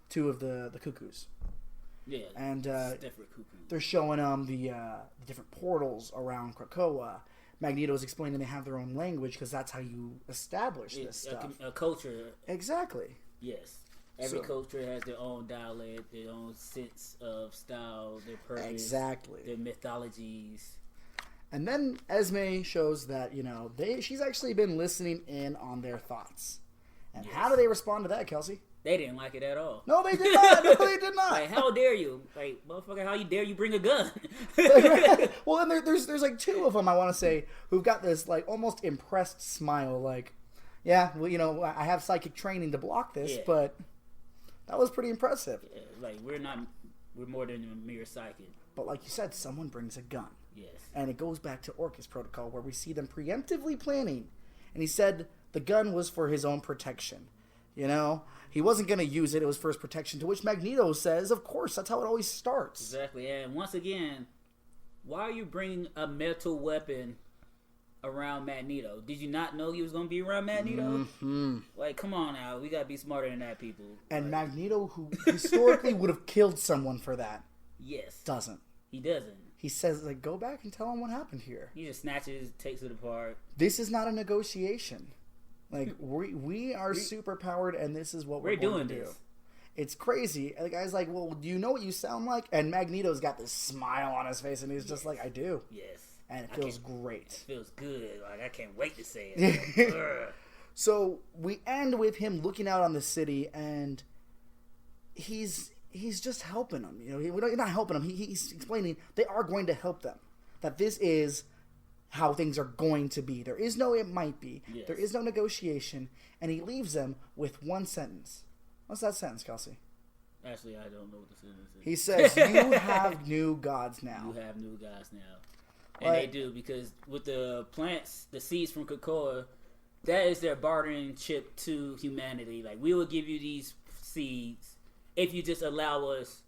two of the cuckoos. Yeah, and different cuckoos. They're showing them the different portals around Krakoa. Magneto's explaining they have their own language because that's how you establish this stuff. A culture. Exactly. Yes. Every culture has their own dialect, their own sense of style, their purpose. Exactly. Their mythologies. And then Esme shows that, she's actually been listening in on their thoughts. And how do they respond to that, Kelsey? They didn't like it at all. No, they did not. No, they did not. Like, how dare you? Like, motherfucker, how you dare you bring a gun? Well, and there's like two of them, I want to say, who've got this, like, almost impressed smile. Like, yeah, well, I have psychic training to block this, but that was pretty impressive. Yeah, like, we're more than a mere psychic. But like you said, someone brings a gun. Yes. And it goes back to Orcus Protocol, where we see them preemptively planning. And he said the gun was for his own protection. He wasn't going to use it. It was for his protection, to which Magneto says, of course, that's how it always starts. Exactly. And once again, why are you bringing a metal weapon around Magneto? Did you not know he was going to be around Magneto? Mm-hmm. Like, come on now. We got to be smarter than that, people. And Magneto, who historically would have killed someone for that, doesn't. He doesn't. He says, like, go back and tell him what happened here. He just snatches, takes it apart. This is not a negotiation. Like, we are super powered, and this is what we're going to do. It's crazy. And the guy's like, well, do you know what you sound like? And Magneto's got this smile on his face, and he's just like, I do. Yes. And it feels great. It feels good. Like, I can't wait to say it. So we end with him looking out on the city, and he's just helping them. We're not helping them. He's explaining they are going to help them. That this is how things are going to be. There is no it might be. Yes. There is no negotiation. And he leaves them with one sentence. What's that sentence, Kelsey? Actually, I don't know what the sentence is. He says, you have new gods now. You have new gods now. And they do, because with the plants, the seeds from Krakoa, that is their bartering chip to humanity. Like, we will give you these seeds if you just allow us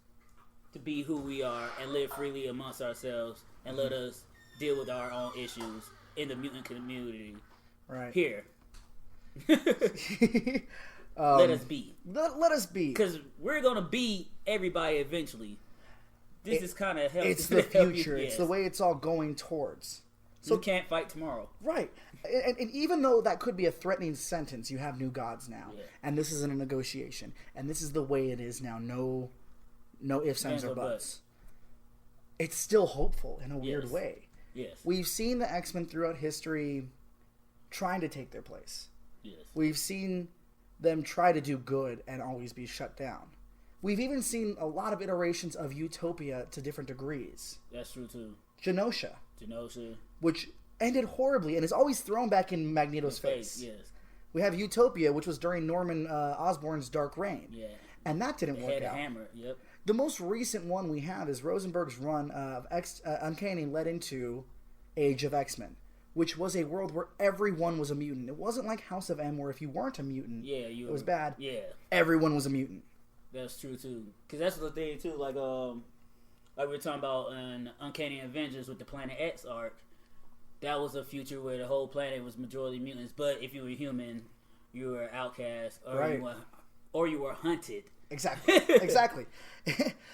to be who we are and live freely amongst ourselves and let us deal with our own issues in the mutant community. Right. Here. Let us be. Let us be. Because we're going to beat everybody eventually. This is kind of helpful. It's the future. It's the way it's all going towards. So you can't fight tomorrow. Right. And even though that could be a threatening sentence, you have new gods now. Yeah. And this isn't a negotiation. And this is the way it is now. No ifs, ands, or buts. It's still hopeful in a weird way. Yes. We've seen the X-Men throughout history trying to take their place. Yes. We've seen them try to do good and always be shut down. We've even seen a lot of iterations of Utopia to different degrees. That's true, too. Genosha. Which ended horribly and is always thrown back in Magneto's face. Yes. We have Utopia, which was during Norman Osborn's Dark Reign. Yeah. And that didn't work out. Hammer. Yep. The most recent one we have is Rosenberg's run of Uncanny led into Age of X-Men, which was a world where everyone was a mutant. It wasn't like House of M, where if you weren't a mutant, it was bad. Yeah. Everyone was a mutant. That's true, too. Because that's the thing, too. Like we were talking about in Uncanny Avengers with the Planet X arc. That was a future where the whole planet was majority mutants. But if you were human, you were outcast, or you were hunted. Exactly.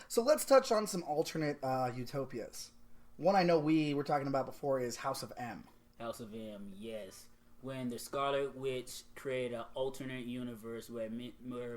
So let's touch on some alternate utopias. One I know we were talking about before is House of M. House of M, yes. When the Scarlet Witch created an alternate universe where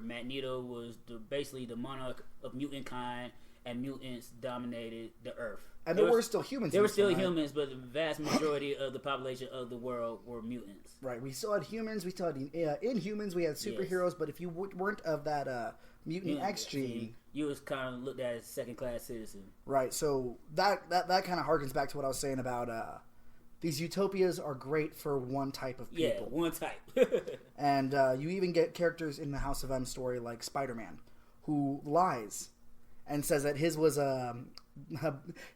Magneto was basically the monarch of mutant kind, and mutants dominated the Earth. And there were still humans. There were still humans, but the vast majority of the population of the world were mutants. Right. We still had humans. We still had Inhumans. We had superheroes. Yes. But if you weren't of that mutant X gene, you was kind of looked at as a second-class citizen. Right. So that kind of harkens back to what I was saying about these utopias are great for one type of people. Yeah, one type. And you even get characters in the House of M story like Spider-Man, who lies and says that his was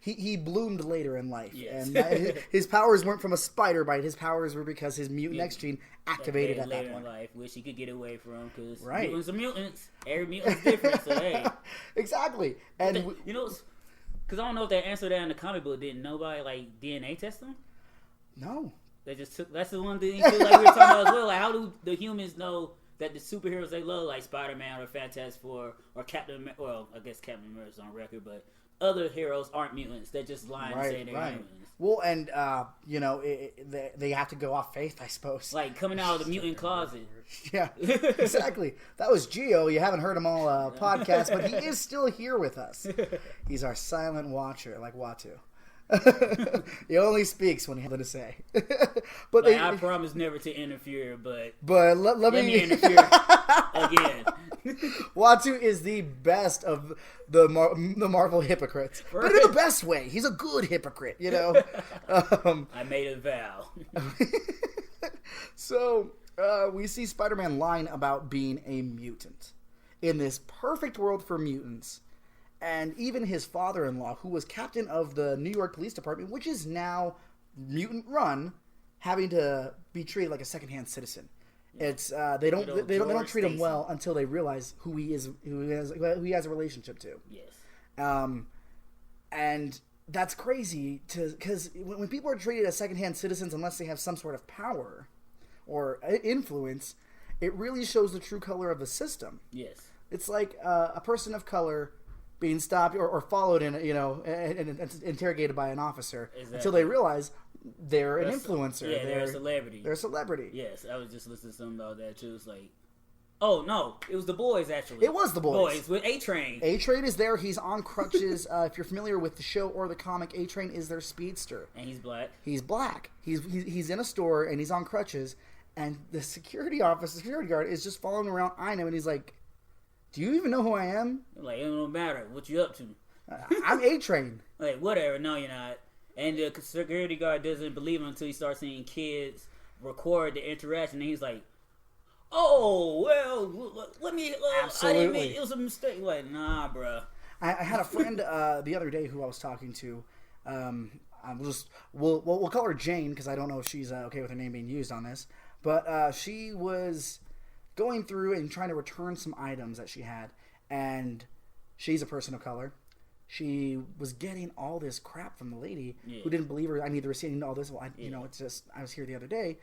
he bloomed later in life, and that his powers weren't from a spider bite. His powers were because his mutant X gene activated at that point. Later in life, which he could get away from, because mutants are mutants. Every mutant's different, so hey. Exactly, and because I don't know if they answered that in the comic book. Didn't nobody DNA test them? No. They just took. That's the one thing like we were talking about as well. Like, how do the humans know that the superheroes they love, like Spider-Man or Fantastic Four or Captain? Well, I guess Captain America's on record, but other heroes aren't mutants. They're just lying and saying they're humans. Well, and they have to go off faith, I suppose. Like coming out of the mutant closet. Yeah, exactly. That was Gio. You haven't heard him all podcast, but he is still here with us. He's our silent watcher, like Watu. He only speaks when he has something to say. But like, I promise never to interfere, but let me interfere again. Watu is the best of the Marvel hypocrites, but in the best way. He's a good hypocrite, you know. I made a vow. So we see Spider-Man lying about being a mutant in this perfect world for mutants. And even his father-in-law, who was captain of the New York Police Department, which is now mutant-run, having to be treated like a second-hand citizen. Yeah. It's they don't treat him well until they realize who he is, who he has a relationship to. Yes. And that's crazy because when people are treated as second-hand citizens, unless they have some sort of power or influence, it really shows the true color of the system. Yes. It's like a person of color being stopped or followed and interrogated by an officer until they realize they're an influencer. Yeah, they're a celebrity. They're a celebrity. Yes, I was just listening to something about that too. It's like, oh no, it was The Boys actually. It was The Boys. Boys with A-Train. A-Train is there. He's on crutches. If you're familiar with the show or the comic, A-Train is their speedster. And he's black. He's black. He's in a store and he's on crutches. And the security guard is just following around eyeing him, and he's like, do you even know who I am? Like, it don't matter. What you up to? I'm A-Train. Like, whatever. No, you're not. And the security guard doesn't believe him until he starts seeing kids record the interaction. And he's like, oh, well, let me... Absolutely. I didn't mean, it was a mistake. Like, nah, bro. I had a friend the other day who I was talking to. We'll call her Jane because I don't know if she's okay with her name being used on this. But she was going through and trying to return some items that she had, and she's a person of color. She was getting all this crap from the lady who didn't believe her. I need the receipt and all this. Well, it's just I was here the other day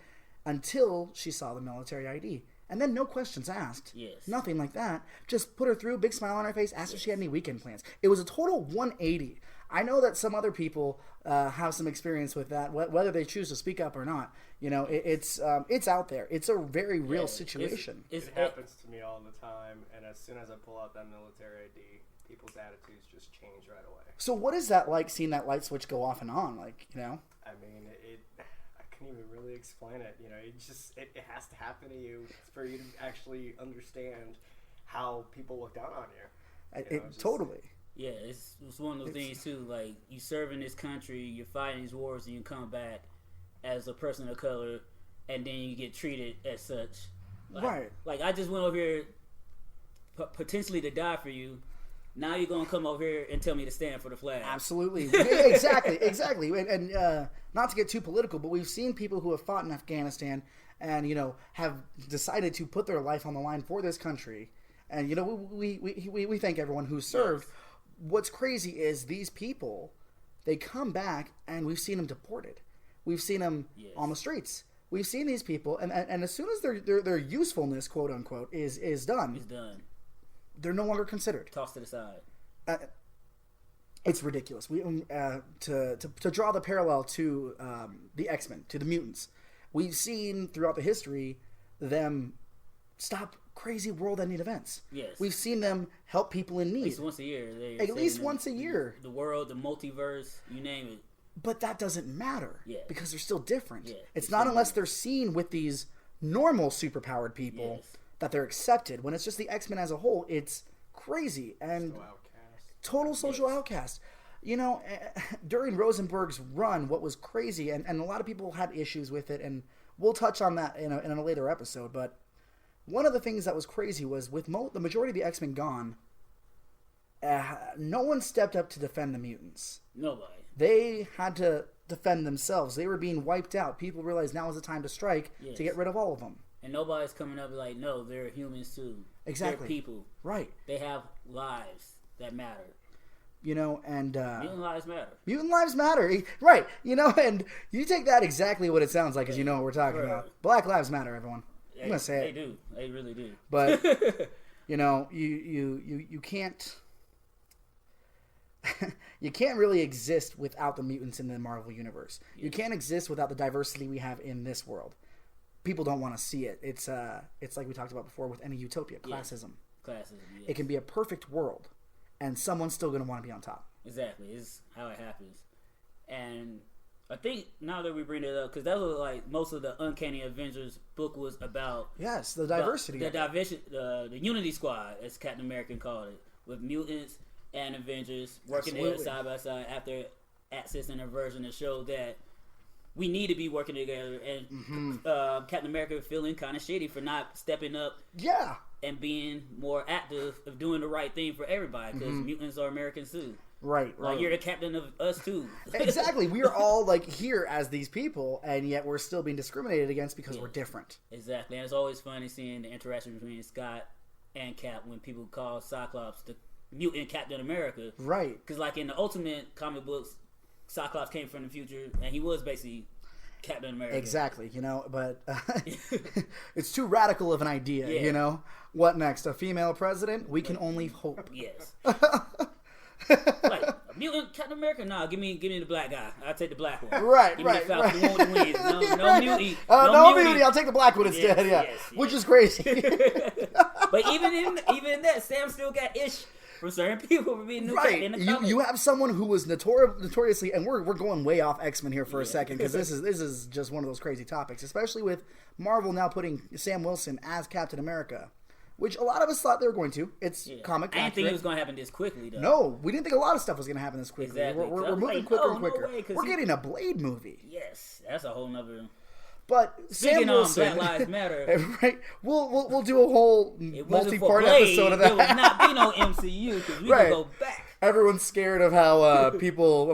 until she saw the military ID, and then no questions asked. Yes. Nothing like that. Just put her through, big smile on her face, asked if she had any weekend plans. It was a total 180. I know that some other people have some experience with that, whether they choose to speak up or not. You know, it's out there. It's a very real situation. It happens to me all the time, and as soon as I pull out that military ID, people's attitudes just change right away. So what is that like, seeing that light switch go off and on? Like, you know? I mean, I can't even really explain it. You know, it has to happen to you for you to actually understand how people look down on you. Totally. Yeah, it's one of those things too. Like, you serve in this country, you're fighting these wars, and you come back as a person of color, and then you get treated as such. Like, right. Like, I just went over here potentially to die for you. Now you're gonna come over here and tell me to stand for the flag. Absolutely. Exactly. And not to get too political, but we've seen people who have fought in Afghanistan and have decided to put their life on the line for this country. And we thank everyone who served. Yes. What's crazy is these people, they come back and we've seen them deported. We've seen them on the streets. We've seen these people, and as soon as their usefulness, quote unquote, is done, they're no longer considered. Tossed to the side. It's ridiculous. We to draw the parallel to the X-Men, to the mutants. We've seen throughout the history them stop crazy world-ending events. Yes. We've seen them help people in need. At least once a year. At least once a year. The world, the multiverse, you name it. But that doesn't matter because they're still different. Yeah, it's not unless they're seen with these normal superpowered people that they're accepted. When it's just the X-Men as a whole, it's crazy and total social outcast. During Rosenberg's run, what was crazy, and a lot of people had issues with it, and we'll touch on that in a later episode, but one of the things that was crazy was with the majority of the X-Men gone, no one stepped up to defend the mutants. Nobody. They had to defend themselves. They were being wiped out. People realized now is the time to strike to get rid of all of them. And nobody's coming up like, no, they're humans too. Exactly. They're people. Right. They have lives that matter. You know, and mutant lives matter. Mutant lives matter, right? You know, and you take that exactly what it sounds like, because you know what we're talking about. Black lives matter, everyone. I'm gonna say it. They do. They really do. But you know, you can't you can't really exist without the mutants in the Marvel universe. You can't exist without the diversity we have in this world. People don't want to see it. It's like we talked about before with any utopia, classism. Classism. Yes. It can be a perfect world, and someone's still going to want to be on top. Exactly. It's how it happens. And I think now that we bring it up, because that was like most of the Uncanny Avengers book was about. Yes, the diversity. The Unity Squad, as Captain America called it, with mutants and Avengers working together side by side after accessing a version to show that we need to be working together. And Captain America feeling kind of shitty for not stepping up. Yeah. And being more active of doing the right thing for everybody, because mutants are Americans too. Right. Like you're the captain of us too. Exactly. We are all like here as these people, and yet we're still being discriminated against because we're different. Exactly. And it's always funny seeing the interaction between Scott and Cap when people call Cyclops the mutant Captain America. Right. Because like in the Ultimate comic books, Cyclops came from the future, and he was basically Captain America. Exactly, you know, but it's too radical of an idea, Yeah. you know? What next? A female president? We can only hope. Yes. Like, a mutant Captain America? Nah, give me the black guy. I'll take the black one. Right, give me right, the Falcon. right. Who wants to win? No mutant. No mutant. I'll take the black one instead, Yes, yeah. yes. Which is crazy. But even in that, Sam still got ish from certain people for being new Right. in the comics. You have someone who was notoriously, and we're going way off X-Men here for a second, because this is just one of those crazy topics, especially with Marvel now putting Sam Wilson as Captain America, which a lot of us thought they were going to. It's comic accurate. I didn't think it was going to happen this quickly, though. No, we didn't think a lot of stuff was going to happen this quickly. Exactly. We're moving like, quicker no, and quicker. No way, we're getting a Blade movie. Yes, that's a whole nother. But Speaking Sam Wilson, on Black Lives Matter, right? We'll do a whole multi-part episode of that. There would not be no MCU because we can go back. Everyone's scared of how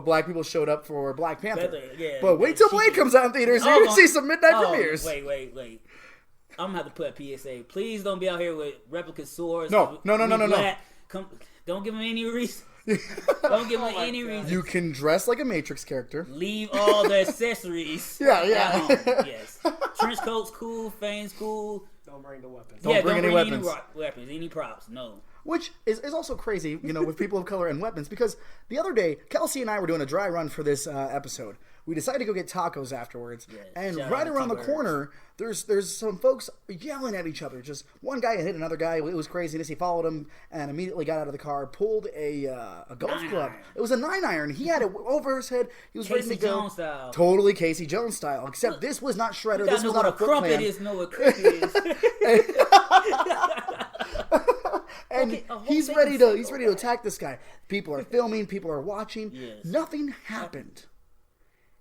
black people showed up for Black Panther. Yeah, but wait till Blade comes out in theaters. You're gonna see some midnight premieres. Wait. I'm gonna have to put a PSA. Please don't be out here with replica swords. No. Don't give them any reason. Don't give them any reason. You can dress like a Matrix character. Leave all the accessories. Yeah. Yes. Trench coat's cool. Fane's cool. Don't bring the weapons. Don't bring any weapons. Any props. No. Which is also crazy, you know, with people of color and weapons, because the other day, Kelsey and I were doing a dry run for this episode. We decided to go get tacos afterwards, and right around the corner, there's some folks yelling at each other. Just one guy hit another guy. It was craziness. He followed him and immediately got out of the car, pulled a golf club. It was a 9-iron. He had it over his head. He was ready to go. Jones style. Totally Casey Jones style. Except this was not Shredder. This was not a Foot Clan. Know what crumpet is. And he's ready to attack this guy. People are filming. People are watching. Yes. Nothing happened.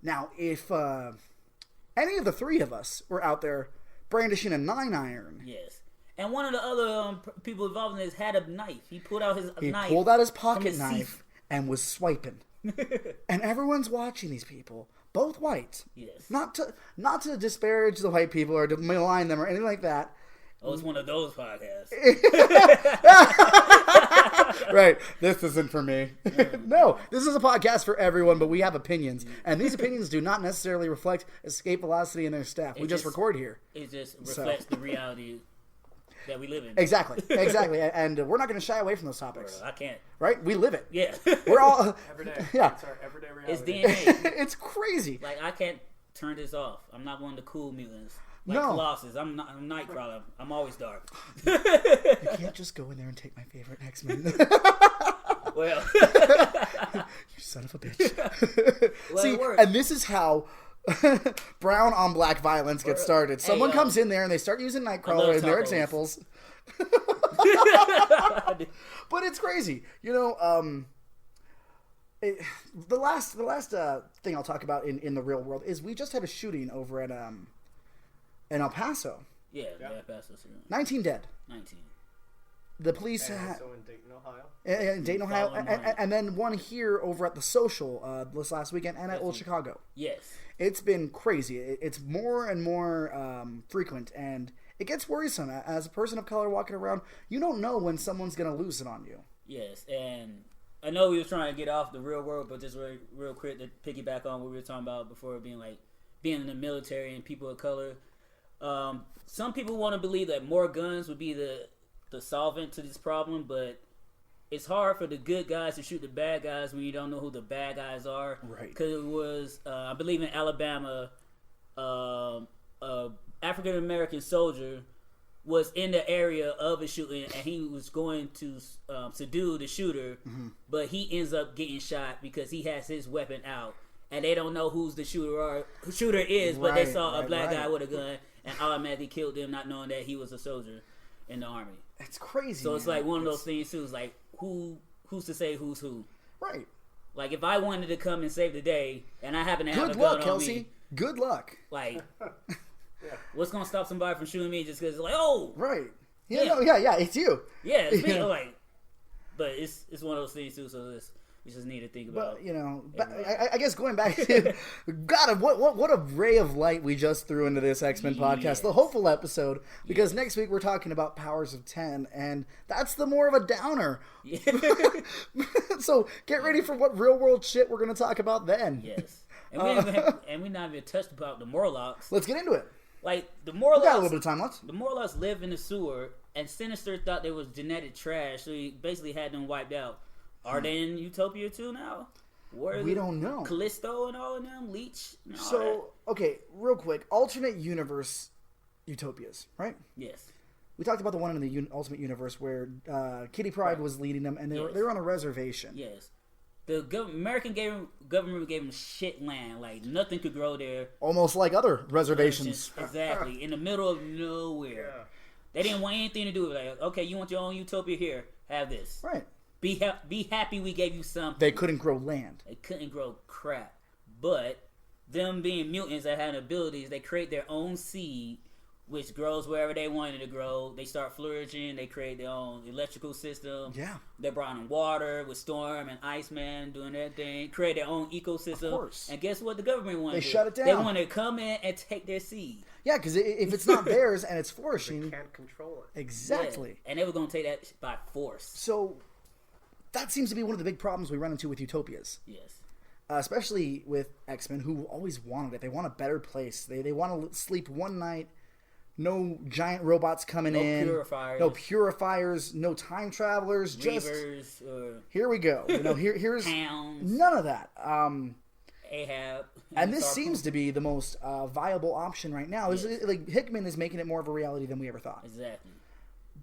Now, if any of the three of us were out there brandishing a 9-iron, yes, and one of the other people involved in this had a knife. He pulled out his knife. He pulled out his pocket knife and was swiping. And everyone's watching these people, both white. Yes. Not to disparage the white people or to malign them or anything like that. Oh, it's one of those podcasts. Right. This isn't for me. No, this is a podcast for everyone, but we have opinions. And these opinions do not necessarily reflect Escape Velocity and their staff. We just record here. It just reflects the reality that we live in. Exactly. And we're not going to shy away from those topics. I can't. Right? We live it. Yeah. We're all... Every day. Yeah. It's our everyday reality. It's DNA. It's crazy. Like, I can't turn this off. I'm not one of the cool mutants. Like No. Colossus. I'm Nightcrawler. I'm always dark. You can't just go in there and take my favorite X-Men. Well. You son of a bitch. Well, See, and this is how brown on black violence gets started. Someone comes in there and they start using Nightcrawler in their examples. But it's crazy. You know, the last thing I'll talk about in the real world is we just had a shooting over at in El Paso. Yeah. El Paso. 19 dead. 19. The police And also in Dayton, Ohio. In Dayton, Ohio, and then one here over at the Social this last weekend, and at Old Chicago. Yes. It's been crazy. It's more and more frequent, and it gets worrisome. As a person of color walking around, you don't know when someone's going to lose it on you. Yes, and I know we were trying to get off the real world, but just real quick to piggyback on what we were talking about before, being in the military and people of color. Some people want to believe that more guns would be the solvent to this problem, but it's hard for the good guys to shoot the bad guys when you don't know who the bad guys are. Right. Because it was, I believe in Alabama, African American soldier was in the area of a shooting, and he was going to subdue the shooter, but he ends up getting shot because he has his weapon out, and they don't know who's the shooter is, but they saw a black guy with a gun and automatically killed him, not knowing that he was a soldier in the army. It's crazy. So it's like one of those things too. It's like who's to say who's who? Right. Like if I wanted to come and save the day, and I happen to have Good a gun luck, Kelsey. on me, Good luck. like. What's gonna stop somebody from shooting me just because it's like, oh, right? Yeah, it's you. Yeah, it's me. Like, but it's one of those things too. So we just need to think about. But I guess going back to God, what a ray of light we just threw into this X-Men podcast, the hopeful episode. Because next week we're talking about Powers of 10, and that's the more of a downer. Yeah. So get ready for what real world shit we're gonna talk about then. Yes, and we not even touched about the Morlocks. Let's get into it. Like the Morlocks, we got a little bit of time left. The Morlocks live in the sewer, and Sinister thought they was genetic trash, so he basically had them wiped out. Are they in Utopia too now? We don't know. Callisto and all of them, Leech. Okay, real quick, alternate universe Utopias, right? Yes. We talked about the one in the Ultimate Universe where Kitty Pryde was leading them, and they were on a reservation. Yes. The American government gave them shit land. Like, nothing could grow there. Almost like other reservations. Exactly. In the middle of nowhere. Yeah. They didn't want anything to do with it. Like, okay, you want your own utopia? Here, have this. Right. Be happy we gave you something. They couldn't grow land. They couldn't grow crap. But them being mutants that had abilities, they create their own seed, which grows wherever they want it to grow. They start flourishing. They create their own electrical system. Yeah. They brought in water with Storm and Iceman doing their thing. Create their own ecosystem. Of course. And guess what the government wanted? They shut it down. They want to come in and take their seed. Yeah, because if it's not theirs and it's flourishing... They can't control it. Exactly. Yeah. And they were going to take that by force. So that seems to be one of the big problems we run into with utopias. Yes. Especially with X-Men, who always wanted it. They want a better place. They want to sleep one night... No giant robots coming in. No purifiers. No time travelers. Reavers, here we go. Here's Hounds. None of that. Ahab. And this seems to be the most viable option right now. Yes. Like Hickman is making it more of a reality than we ever thought. Exactly.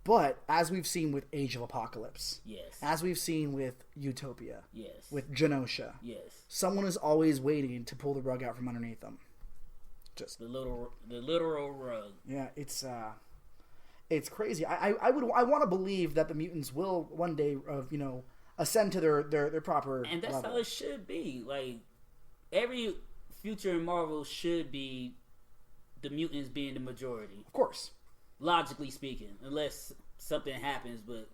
But as we've seen with Age of Apocalypse. Yes. As we've seen with Utopia. Yes. With Genosha. Yes. Someone is always waiting to pull the rug out from underneath them. Just the literal rug. Yeah, it's crazy. I want to believe that the mutants will one day ascend to their proper and that's level. How it should be. Like every future in Marvel should be the mutants being the majority. Of course, logically speaking, unless something happens, but.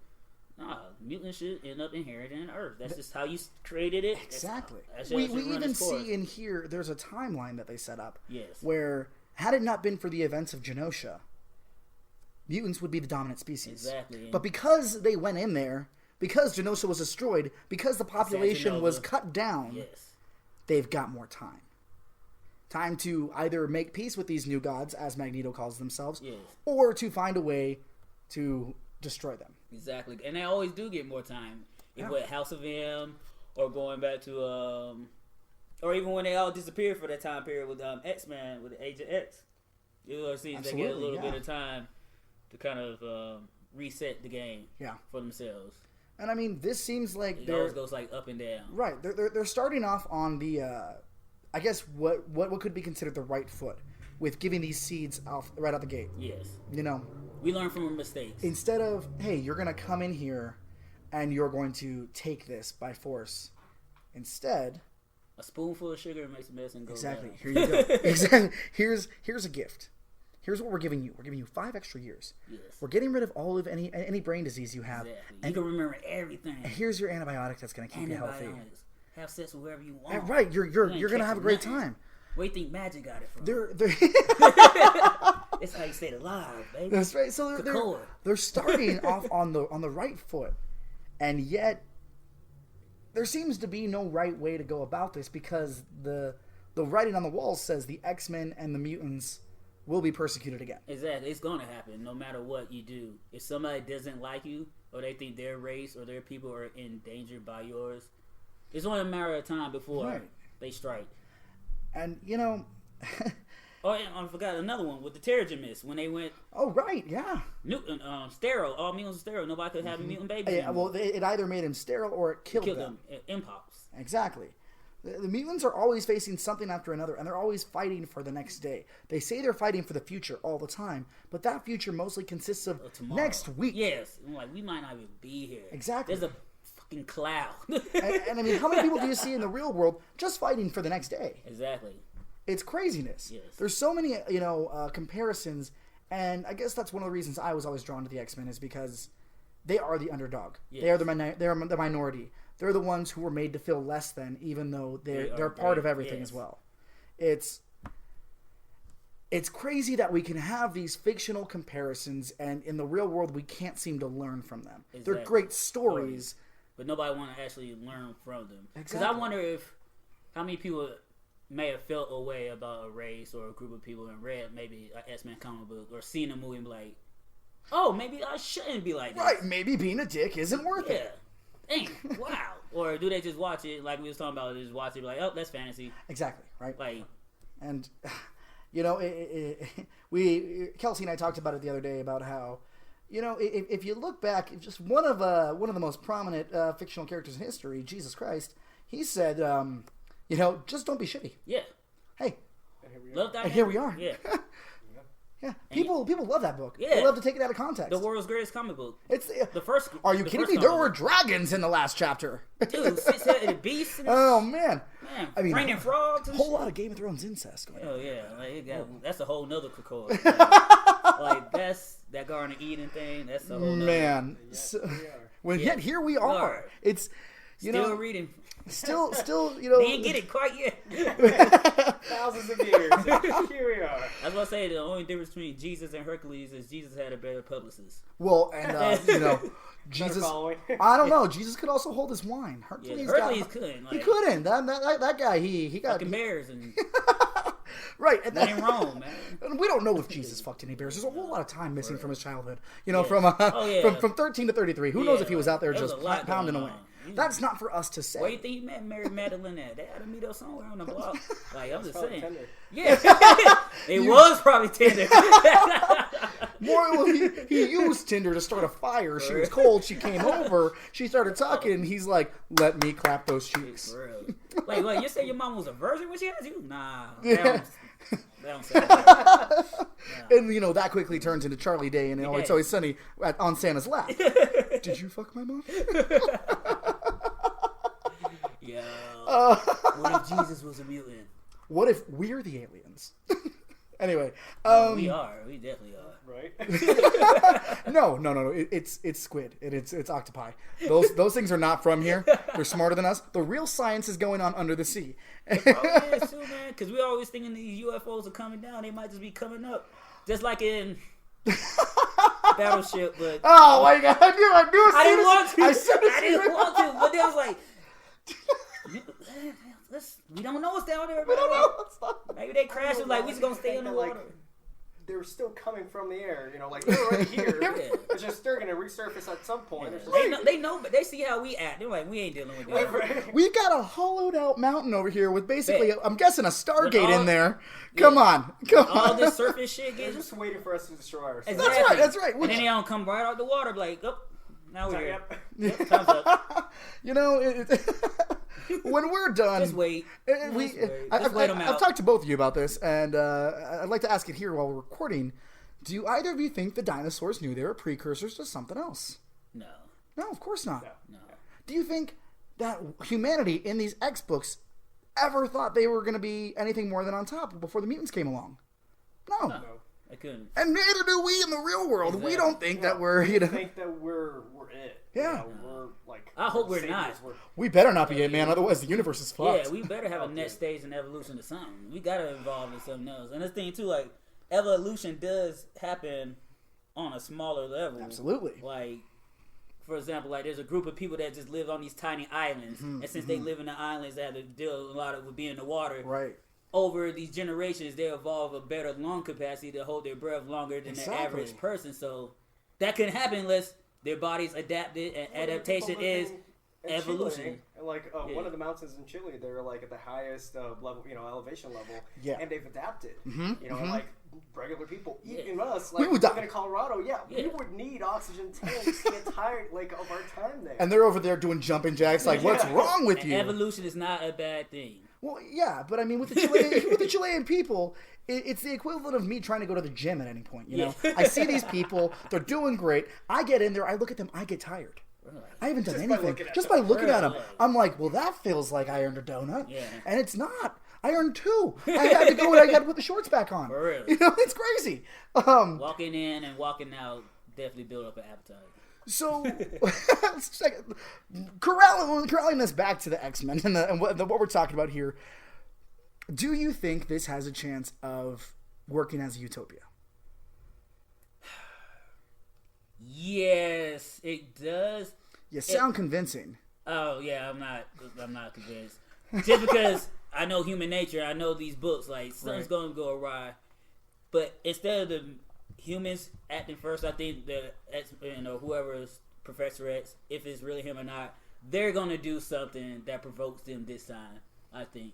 Mutants should end up inheriting Earth. That's just how you created it. Exactly. We even see in here, there's a timeline that they set up. Yes. Where, had it not been for the events of Genosha, mutants would be the dominant species. Exactly. But because they went in there, because Genosha was destroyed, because the population was cut down, yes, they've got more time. Time to either make peace with these new gods, as Magneto calls themselves, yes, or to find a way to destroy them. Exactly, and they always do get more time. If with House of M, or going back to, or even when they all disappeared for that time period with X-Men, with Agent X. You'll see they get a little bit of time to kind of reset the game for themselves. And I mean, this seems like it always goes like up and down. Right, they're starting off on the, I guess what could be considered the right foot with giving these seeds right out the gate. Yes. We learn from our mistakes. Instead of, hey, you're going to come in here and you're going to take this by force. Instead... A spoonful of sugar makes a medicine go Exactly. down. Here you go. Exactly. Here's a gift. Here's what we're giving you. We're giving you 5 extra years. Yes. We're getting rid of all of any brain disease you have. Exactly. And you can remember everything. Here's your antibiotic that's going to keep you healthy. Have sex with whoever you want. And right. You're going to have a great time. Where do you think Magic got it from? It's how you stay alive, baby. That's right. So they're starting off on the right foot, and yet there seems to be no right way to go about this because the writing on the wall says the X-Men and the mutants will be persecuted again. Exactly. It's going to happen no matter what you do. If somebody doesn't like you or they think their race or their people are endangered by yours, it's only a matter of time before they strike. And, Oh, and I forgot another one with the Terrigen Mist when they went. Oh, right, yeah. Sterile. All mutants were sterile. Nobody could have a mutant baby. Yeah, well, it either made him sterile or it killed them. Impulse. Exactly. The mutants are always facing something after another, and they're always fighting for the next day. They say they're fighting for the future all the time, but that future mostly consists of next week. Yes. Like, we might not even be here. Exactly. There's a fucking cloud. and I mean, how many people do you see in the real world just fighting for the next day? Exactly. It's craziness. Yes. There's so many, comparisons, and I guess that's one of the reasons I was always drawn to the X-Men is because they are the underdog. Yes. They are the minority. They're the ones who were made to feel less than, even though they're part of everything as well. It's crazy that we can have these fictional comparisons, and in the real world, we can't seem to learn from them. Exactly. They're great stories, but nobody want to actually learn from them. Exactly. Because I wonder how many people may have felt a way about a race or a group of people and read maybe an X-Men comic book or seen a movie and be like, oh, maybe I shouldn't be like this. Right, maybe being a dick isn't worth it. Dang, wow. Or do they just watch it like we was talking about, just watch it like, oh, that's fantasy. Exactly, right? Like, and, Kelsey and I talked about it the other day about how, if you look back, if just one of the most prominent fictional characters in history, Jesus Christ, he said, just don't be shitty. Yeah. Hey. Love that. And here we are. Yeah. Yeah. People love that book. Yeah. They love to take it out of context. The world's greatest comic book. It's the first. Are you kidding me? There were dragons in the last chapter. Dude, six-headed beasts. Oh man. I mean, raining frogs. A whole lot of Game of Thrones incest going on. Oh yeah, that's a whole nother record. That's that Garden of Eden thing. That's a whole nother. Man. Yet here we are. It's still reading. Still, They ain't get it quite yet. Thousands of years. Here we are. I was gonna say the only difference between Jesus and Hercules is Jesus had a better publicist. Well, and Jesus. I don't know. Jesus could also hold his wine. Hercules couldn't. He couldn't. That guy. He got fucking bears and. Right. And that ain't wrong, man. We don't know if Jesus fucked any bears. There's a whole lot of time missing from his childhood. From 13 to 33. Who knows if he was out there just pounding away. That's not for us to say. Where do you think he met Mary Magdalene at? They had to meet up somewhere on the block. Like, I'm just saying. Tender. Yeah. It was probably Tinder. He used Tinder to start a fire. She was cold. She came over. She started talking. And he's like, let me clap those cheeks. Like, you say your mom was a virgin when she had you? Nah. That don't say that. Nah. And, that quickly turns into Charlie Day. And It's Always Sunny on Santa's lap. Did you fuck my mom? Yo. What if Jesus was a mutant? What if we're the aliens? Anyway. We are. We definitely are. Right? No. It's squid. It's octopi. Those things are not from here. They're smarter than us. The real science is going on under the sea. Oh, yeah, too, man. Because we're always thinking these UFOs are coming down. They might just be coming up. Just like in Battleship, but... Oh, my God. I didn't want to. I didn't want to, but they was like... We don't know what's down there. We don't know. Maybe they crashed. It like we just gonna stay in the water. They were still coming from the air. They're right here. It's just they're gonna resurface at some point. Yeah. They know, but they see how we act. They're like, we ain't dealing with that. We got a hollowed out mountain over here with basically, I'm guessing, a Stargate in there. Come on. All this surface shit. They're just waiting for us to destroy ourselves. Exactly. That's right. And then they don't come right out the water, like, oh, now we're here. Yep. Time's up. When we're done, just wait. I've talked to both of you about this, and I'd like to ask it here while we're recording. Do either of you think the dinosaurs knew they were precursors to something else? No. No, of course not. No. Do you think that humanity in these X books ever thought they were going to be anything more than on top before the mutants came along? No. I couldn't. And neither do we in the real world. Exactly. We don't think that we're, We think that we're it. Yeah. We're like... I hope we're not. We better not be it, man. Otherwise, the universe is fucked. Yeah, we better have a next stage in evolution to something. We got to evolve into something else. And this thing, too, like, evolution does happen on a smaller level. Absolutely. Like, for example, like there's a group of people that just live on these tiny islands, and since they live in the islands, they have to deal a lot with being in the water. Right. Over these generations, they evolve a better lung capacity to hold their breath longer than the average person. So that couldn't happen unless their bodies adapted, and adaptation is evolution. Chile, like one of the mountains in Chile, they're like at the highest level, elevation level, and they've adapted. Like regular people, even us, like living in Colorado, we would need oxygen tanks the entire of our time there. And they're over there doing jumping jacks. Like, what's wrong with you? Evolution is not a bad thing. Well, yeah, but I mean, with the Chilean people, it's the equivalent of me trying to go to the gym at any point. You know, I see these people, they're doing great. I get in there, I look at them, I get tired. I haven't done anything. Just by looking at them, I'm like, well, that feels like I earned a donut, and it's not. I earned 2. I had to go and I had to put the shorts back on. For real. It's crazy. Walking in and walking out definitely build up an appetite. So, corralling this back to the X-Men and what we're talking about here, do you think this has a chance of working as a Utopia? Yes, it does. You sound convincing. Oh yeah, I'm not convinced. Just because I know human nature, I know these books, like something's going to go awry. But instead of the humans acting first, I think the X-Men or whoever's Professor X, if it's really him or not, they're going to do something that provokes them this time. I think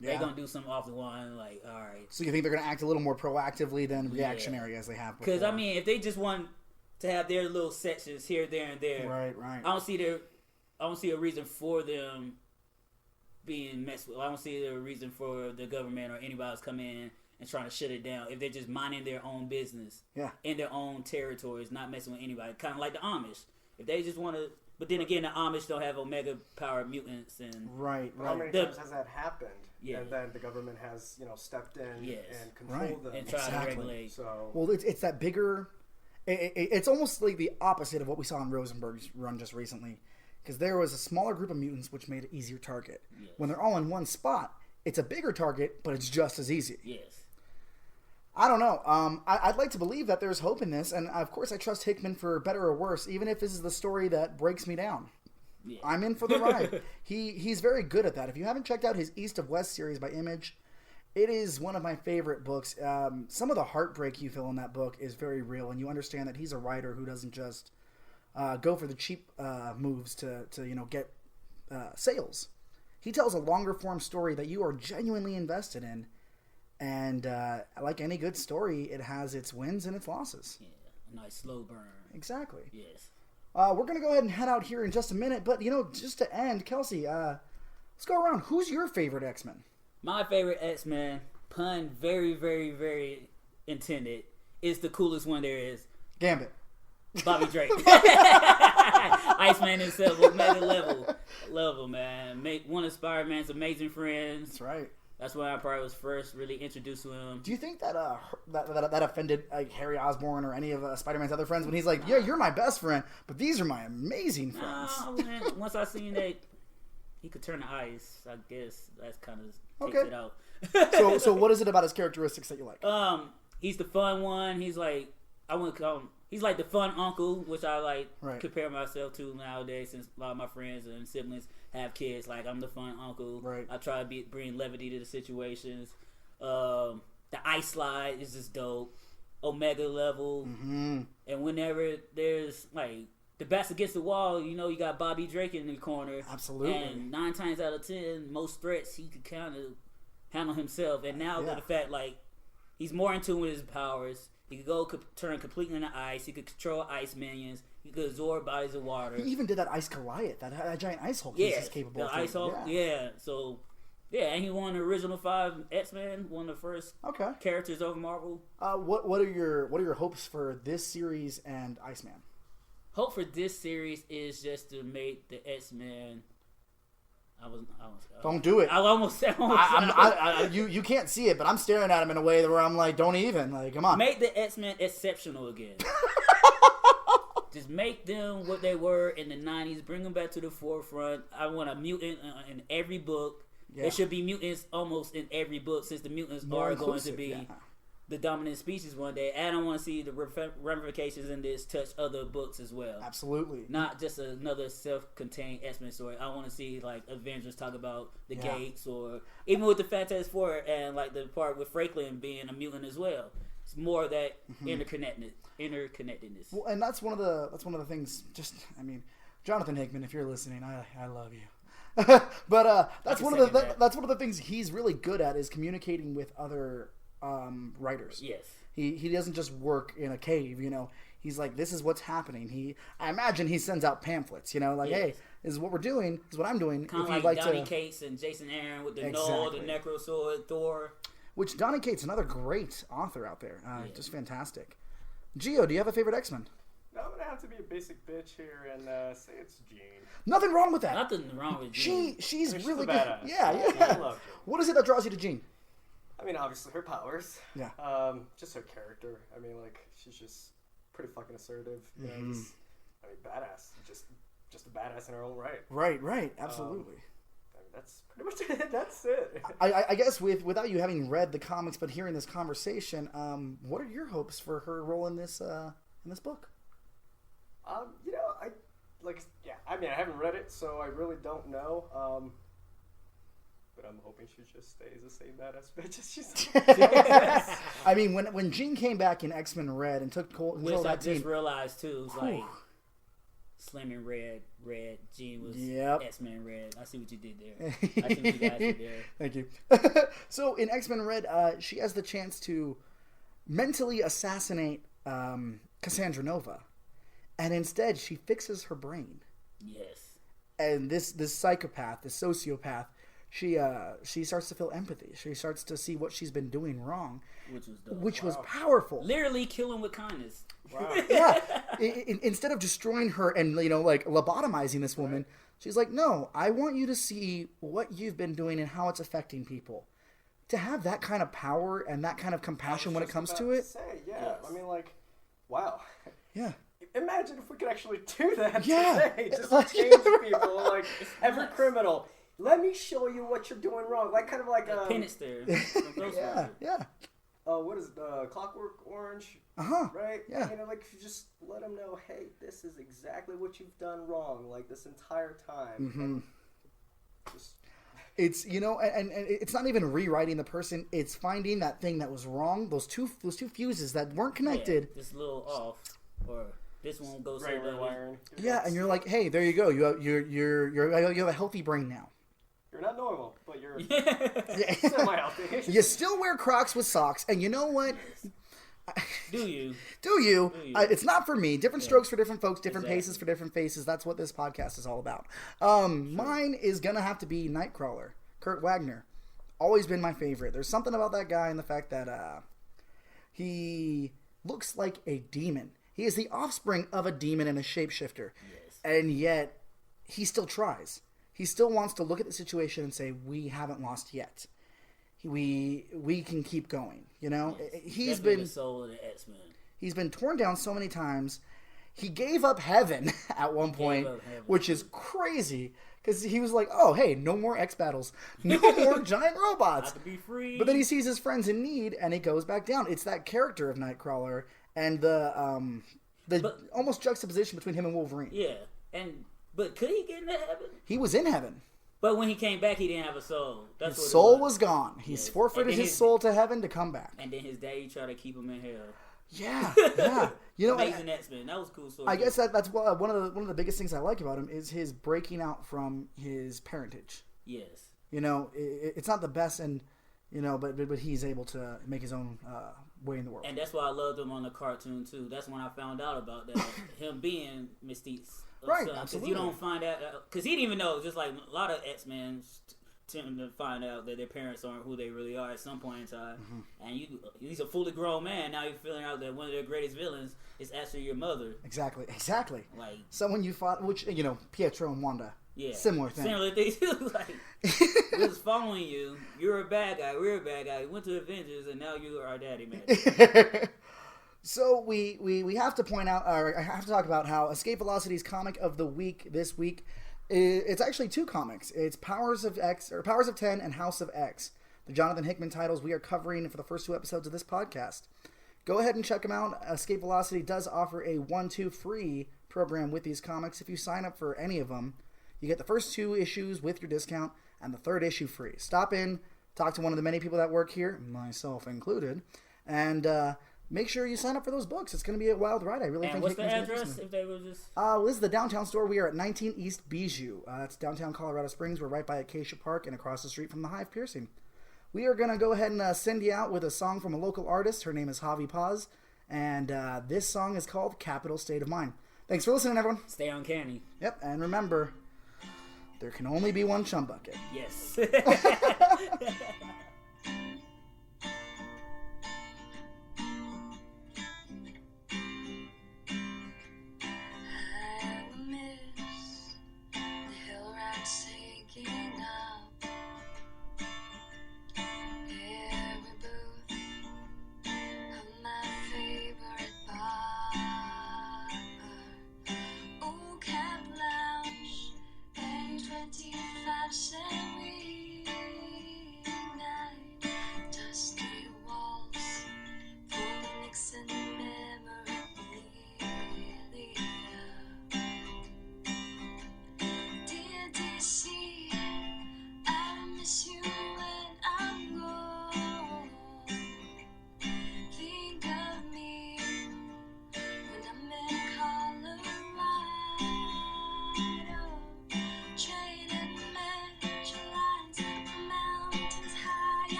they're going to do something off the line, like, all right. So you think they're going to act a little more proactively than reactionary as they have before? Because I mean, if they just want to have their little sections here, there, and there, right. I don't see a reason for them being messed with. I don't see a reason for the government or anybody else coming in and trying to shut it down if they're just minding their own business in their own territories, not messing with anybody. Kind of like the Amish. If they just want to, but then again, the Amish don't have omega powered mutants and right. How many times has that happened? Yeah. And then the government has stepped in and controlled them and tried to regulate. So well, it's that bigger. It's almost like the opposite of what we saw in Rosenberg's run just recently, because there was a smaller group of mutants which made an easier target. Yes. When they're all in one spot, it's a bigger target, but it's just as easy. Yes. I don't know. I'd like to believe that there's hope in this, and of course I trust Hickman for better or worse, even if this is the story that breaks me down. Yeah. I'm in for the ride. He's very good at that. If you haven't checked out his East of West series by Image, it is one of my favorite books. Some of the heartbreak you feel in that book is very real, and you understand that he's a writer who doesn't just go for the cheap moves to get sales. He tells a longer form story that you are genuinely invested in. And like any good story, it has its wins and its losses. Yeah, a nice slow burn. Exactly. Yes. We're going to go ahead and head out here in just a minute. But, just to end, Kelsey, let's go around. Who's your favorite X-Men? My favorite X-Men, pun very, very, very intended, is the coolest one there is. Gambit. Bobby Drake. Iceman himself, mega level, man. One of Spider-Man's amazing friends. That's right. That's when I probably was first really introduced to him. Do you think that that offended Harry Osborn or any of Spider-Man's other friends when he's like, yeah, you're my best friend, but these are my amazing friends? Man, once I seen that he could turn to ice, I guess that kind of takes it out. So what is it about his characteristics that you like? He's the fun one. He's like, I wouldn't call him. He's like the fun uncle, which I compare myself to nowadays, since a lot of my friends and siblings have kids. Like, I'm the fun uncle. Right. I try to bring levity to the situations. The ice slide is just dope. Omega level. Mm-hmm. And whenever there's like the backs against the wall, you got Bobby Drake in the corner. Absolutely. And 9 times out of 10, most threats he could kind of handle himself. And now with the fact he's more in tune with his powers. He could turn completely into ice. He could control ice minions. He could absorb bodies of water. He even did that Ice Goliath, that giant ice Hulk. He's capable of. The Ice Hulk. Yeah. So, and he won the original 5 X-Men. One of the first characters of Marvel. What are your hopes for this series and Iceman? Hope for this series is just to make the X-Men. Don't do it. I almost said. You can't see it, but I'm staring at him in a way where I'm like, don't even. Like, come on. Make the X-Men exceptional again. Just make them what they were in the 90s. Bring them back to the forefront. I want a mutant in every book. Yeah. There should be mutants almost in every book, since the mutants are going to be the dominant species one day, and I want to see the ramifications in this touch other books as well. Absolutely. Not just another self-contained X-Men story. I want to see like Avengers talk about the Gates, or even with the Fantastic Four and like the part with Franklin being a mutant as well. It's more of that interconnectedness. Well, and that's one of the things. Just, I mean, Jonathan Hickman, if you're listening, I love you. But that's one of the things he's really good at, is communicating with other writers. Yes. He doesn't just work in a cave, you know. He's like, this is what's happening. I imagine he sends out pamphlets, you know, like, hey, this is what we're doing, this is what I'm doing. Kind of like Donny Cates and Jason Aaron with the Null, the Necro Sword, Thor. Which Donny Cates, another great author out there. Just fantastic. Gio, do you have a favorite X-Men? No, I'm going to have to be a basic bitch here and say it's Jean. Nothing wrong with that. Nothing wrong with Jean. She's really good. Badass. Yeah. I love Jean. What is it that draws you to Jean? I mean, obviously her powers. Yeah. Just her character. I mean, like, she's just pretty fucking assertive. You know, badass. Just a badass in her own right. Right. Absolutely. I mean, that's pretty much it. That's it. I guess without you having read the comics but hearing this conversation, what are your hopes for her role in this book? You know, I mean, I haven't read it, so I really don't know. But I'm hoping she just stays the same badass bitch as she's. I mean, when Jean came back in X-Men Red and took control of that team, I just realized too, it's like Slamming Red, Jean was X-Men Red. I see what you did there. I see what you guys did there. Thank you. So in X-Men Red, she has the chance to mentally assassinate Cassandra Nova, and instead she fixes her brain. Yes. And this psychopath, this sociopath, she starts to feel empathy. She starts to see what she's been doing wrong, which was powerful. Literally killing with kindness. Wow. Yeah. Instead of destroying her and, you know, like lobotomizing this woman, she's like, no, I want you to see what you've been doing and how it's affecting people. To have that kind of power and that kind of compassion when it comes to it. Yes. I mean, like, wow. Yeah. Imagine if we could actually do that today. Just change people, like every criminal. Let me show you what you're doing wrong. Like, kind of like Penister. Yeah. What is it? Clockwork Orange? Right? Yeah. You know, like, if you just let them know, hey, this is exactly what you've done wrong, like, this entire time. It's, you know, and it's not even rewriting the person. It's finding that thing that was wrong. Those two fuses that weren't connected. This little off, or this one goes so rewiring. Yeah, and you're like, hey, there you go. You have a healthy brain now. You're not normal, but you're semi-healthy. You still wear Crocs with socks, and you know what? Do you? It's not for me. Different strokes for different folks, different paces for different faces. That's what this podcast is all about. Mine is going to have to be Nightcrawler, Kurt Wagner. Always been my favorite. There's something about that guy and the fact that he looks like a demon. He is the offspring of a demon and a shapeshifter. Yes. And yet, he still tries. He still wants to look at the situation and say, we haven't lost yet. We can keep going, you know? Yes. He's Definitely been the soul of the X-Men. He's been torn down so many times. He gave up heaven at one point, which is crazy because he was like, "Oh, hey, no more X battles, no more giant robots." To be free. But then he sees his friends in need and he goes back down. It's that character of Nightcrawler and the almost juxtaposition between him and Wolverine. Yeah, but could he get into heaven? He was in heaven. But when he came back, he didn't have a soul. His soul was gone. He's forfeited his soul to heaven to come back. And then his daddy tried to keep him in hell. Yeah. You know, Amazing X-Men. That was cool story. I guess that's one of the biggest things I like about him is his breaking out from his parentage. Yes. You know, it's not the best, and you know, but he's able to make his own way in the world. And that's why I loved him on the cartoon too. That's when I found out about that him being Mystique's right, son. absolutely. Because you don't find out because he didn't even know. Just like a lot of X-Men tend to find out that their parents aren't who they really are at some point in time. Mm-hmm. And he's a fully grown man. Now you're feeling out that one of their greatest villains is actually your mother. Exactly. Like someone you fought, which, you know, Pietro and Wanda. Yeah. Similar thing. Similar thing too. Like, we was following you. You're a bad guy. We're a bad guy. We went to Avengers, and now you are our daddy, man. So we have to point out, or I have to talk about how Escape Velocity's comic of the week this week. It's actually two comics. It's Powers of 10 and House of X. the Jonathan Hickman titles we are covering for the first 2 episodes of this podcast. Go ahead and check them out. Escape Velocity does offer a 1-2 free program with these comics. If you sign up for any of them, you get the first 2 issues with your discount and the 3rd issue free. Stop in, talk to one of the many people that work here, myself included, and make sure you sign up for those books. It's going to be a wild ride. I really think. What's the address? If they were just. This is the downtown store. We are at 19 East Bijou. It's downtown Colorado Springs. We're right by Acacia Park and across the street from the Hive Piercing. We are going to go ahead and send you out with a song from a local artist. Her name is Javi Paz, and this song is called Capital State of Mind. Thanks for listening, everyone. Stay uncanny. Yep, and remember, there can only be one chum bucket. Yes.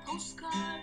Postcard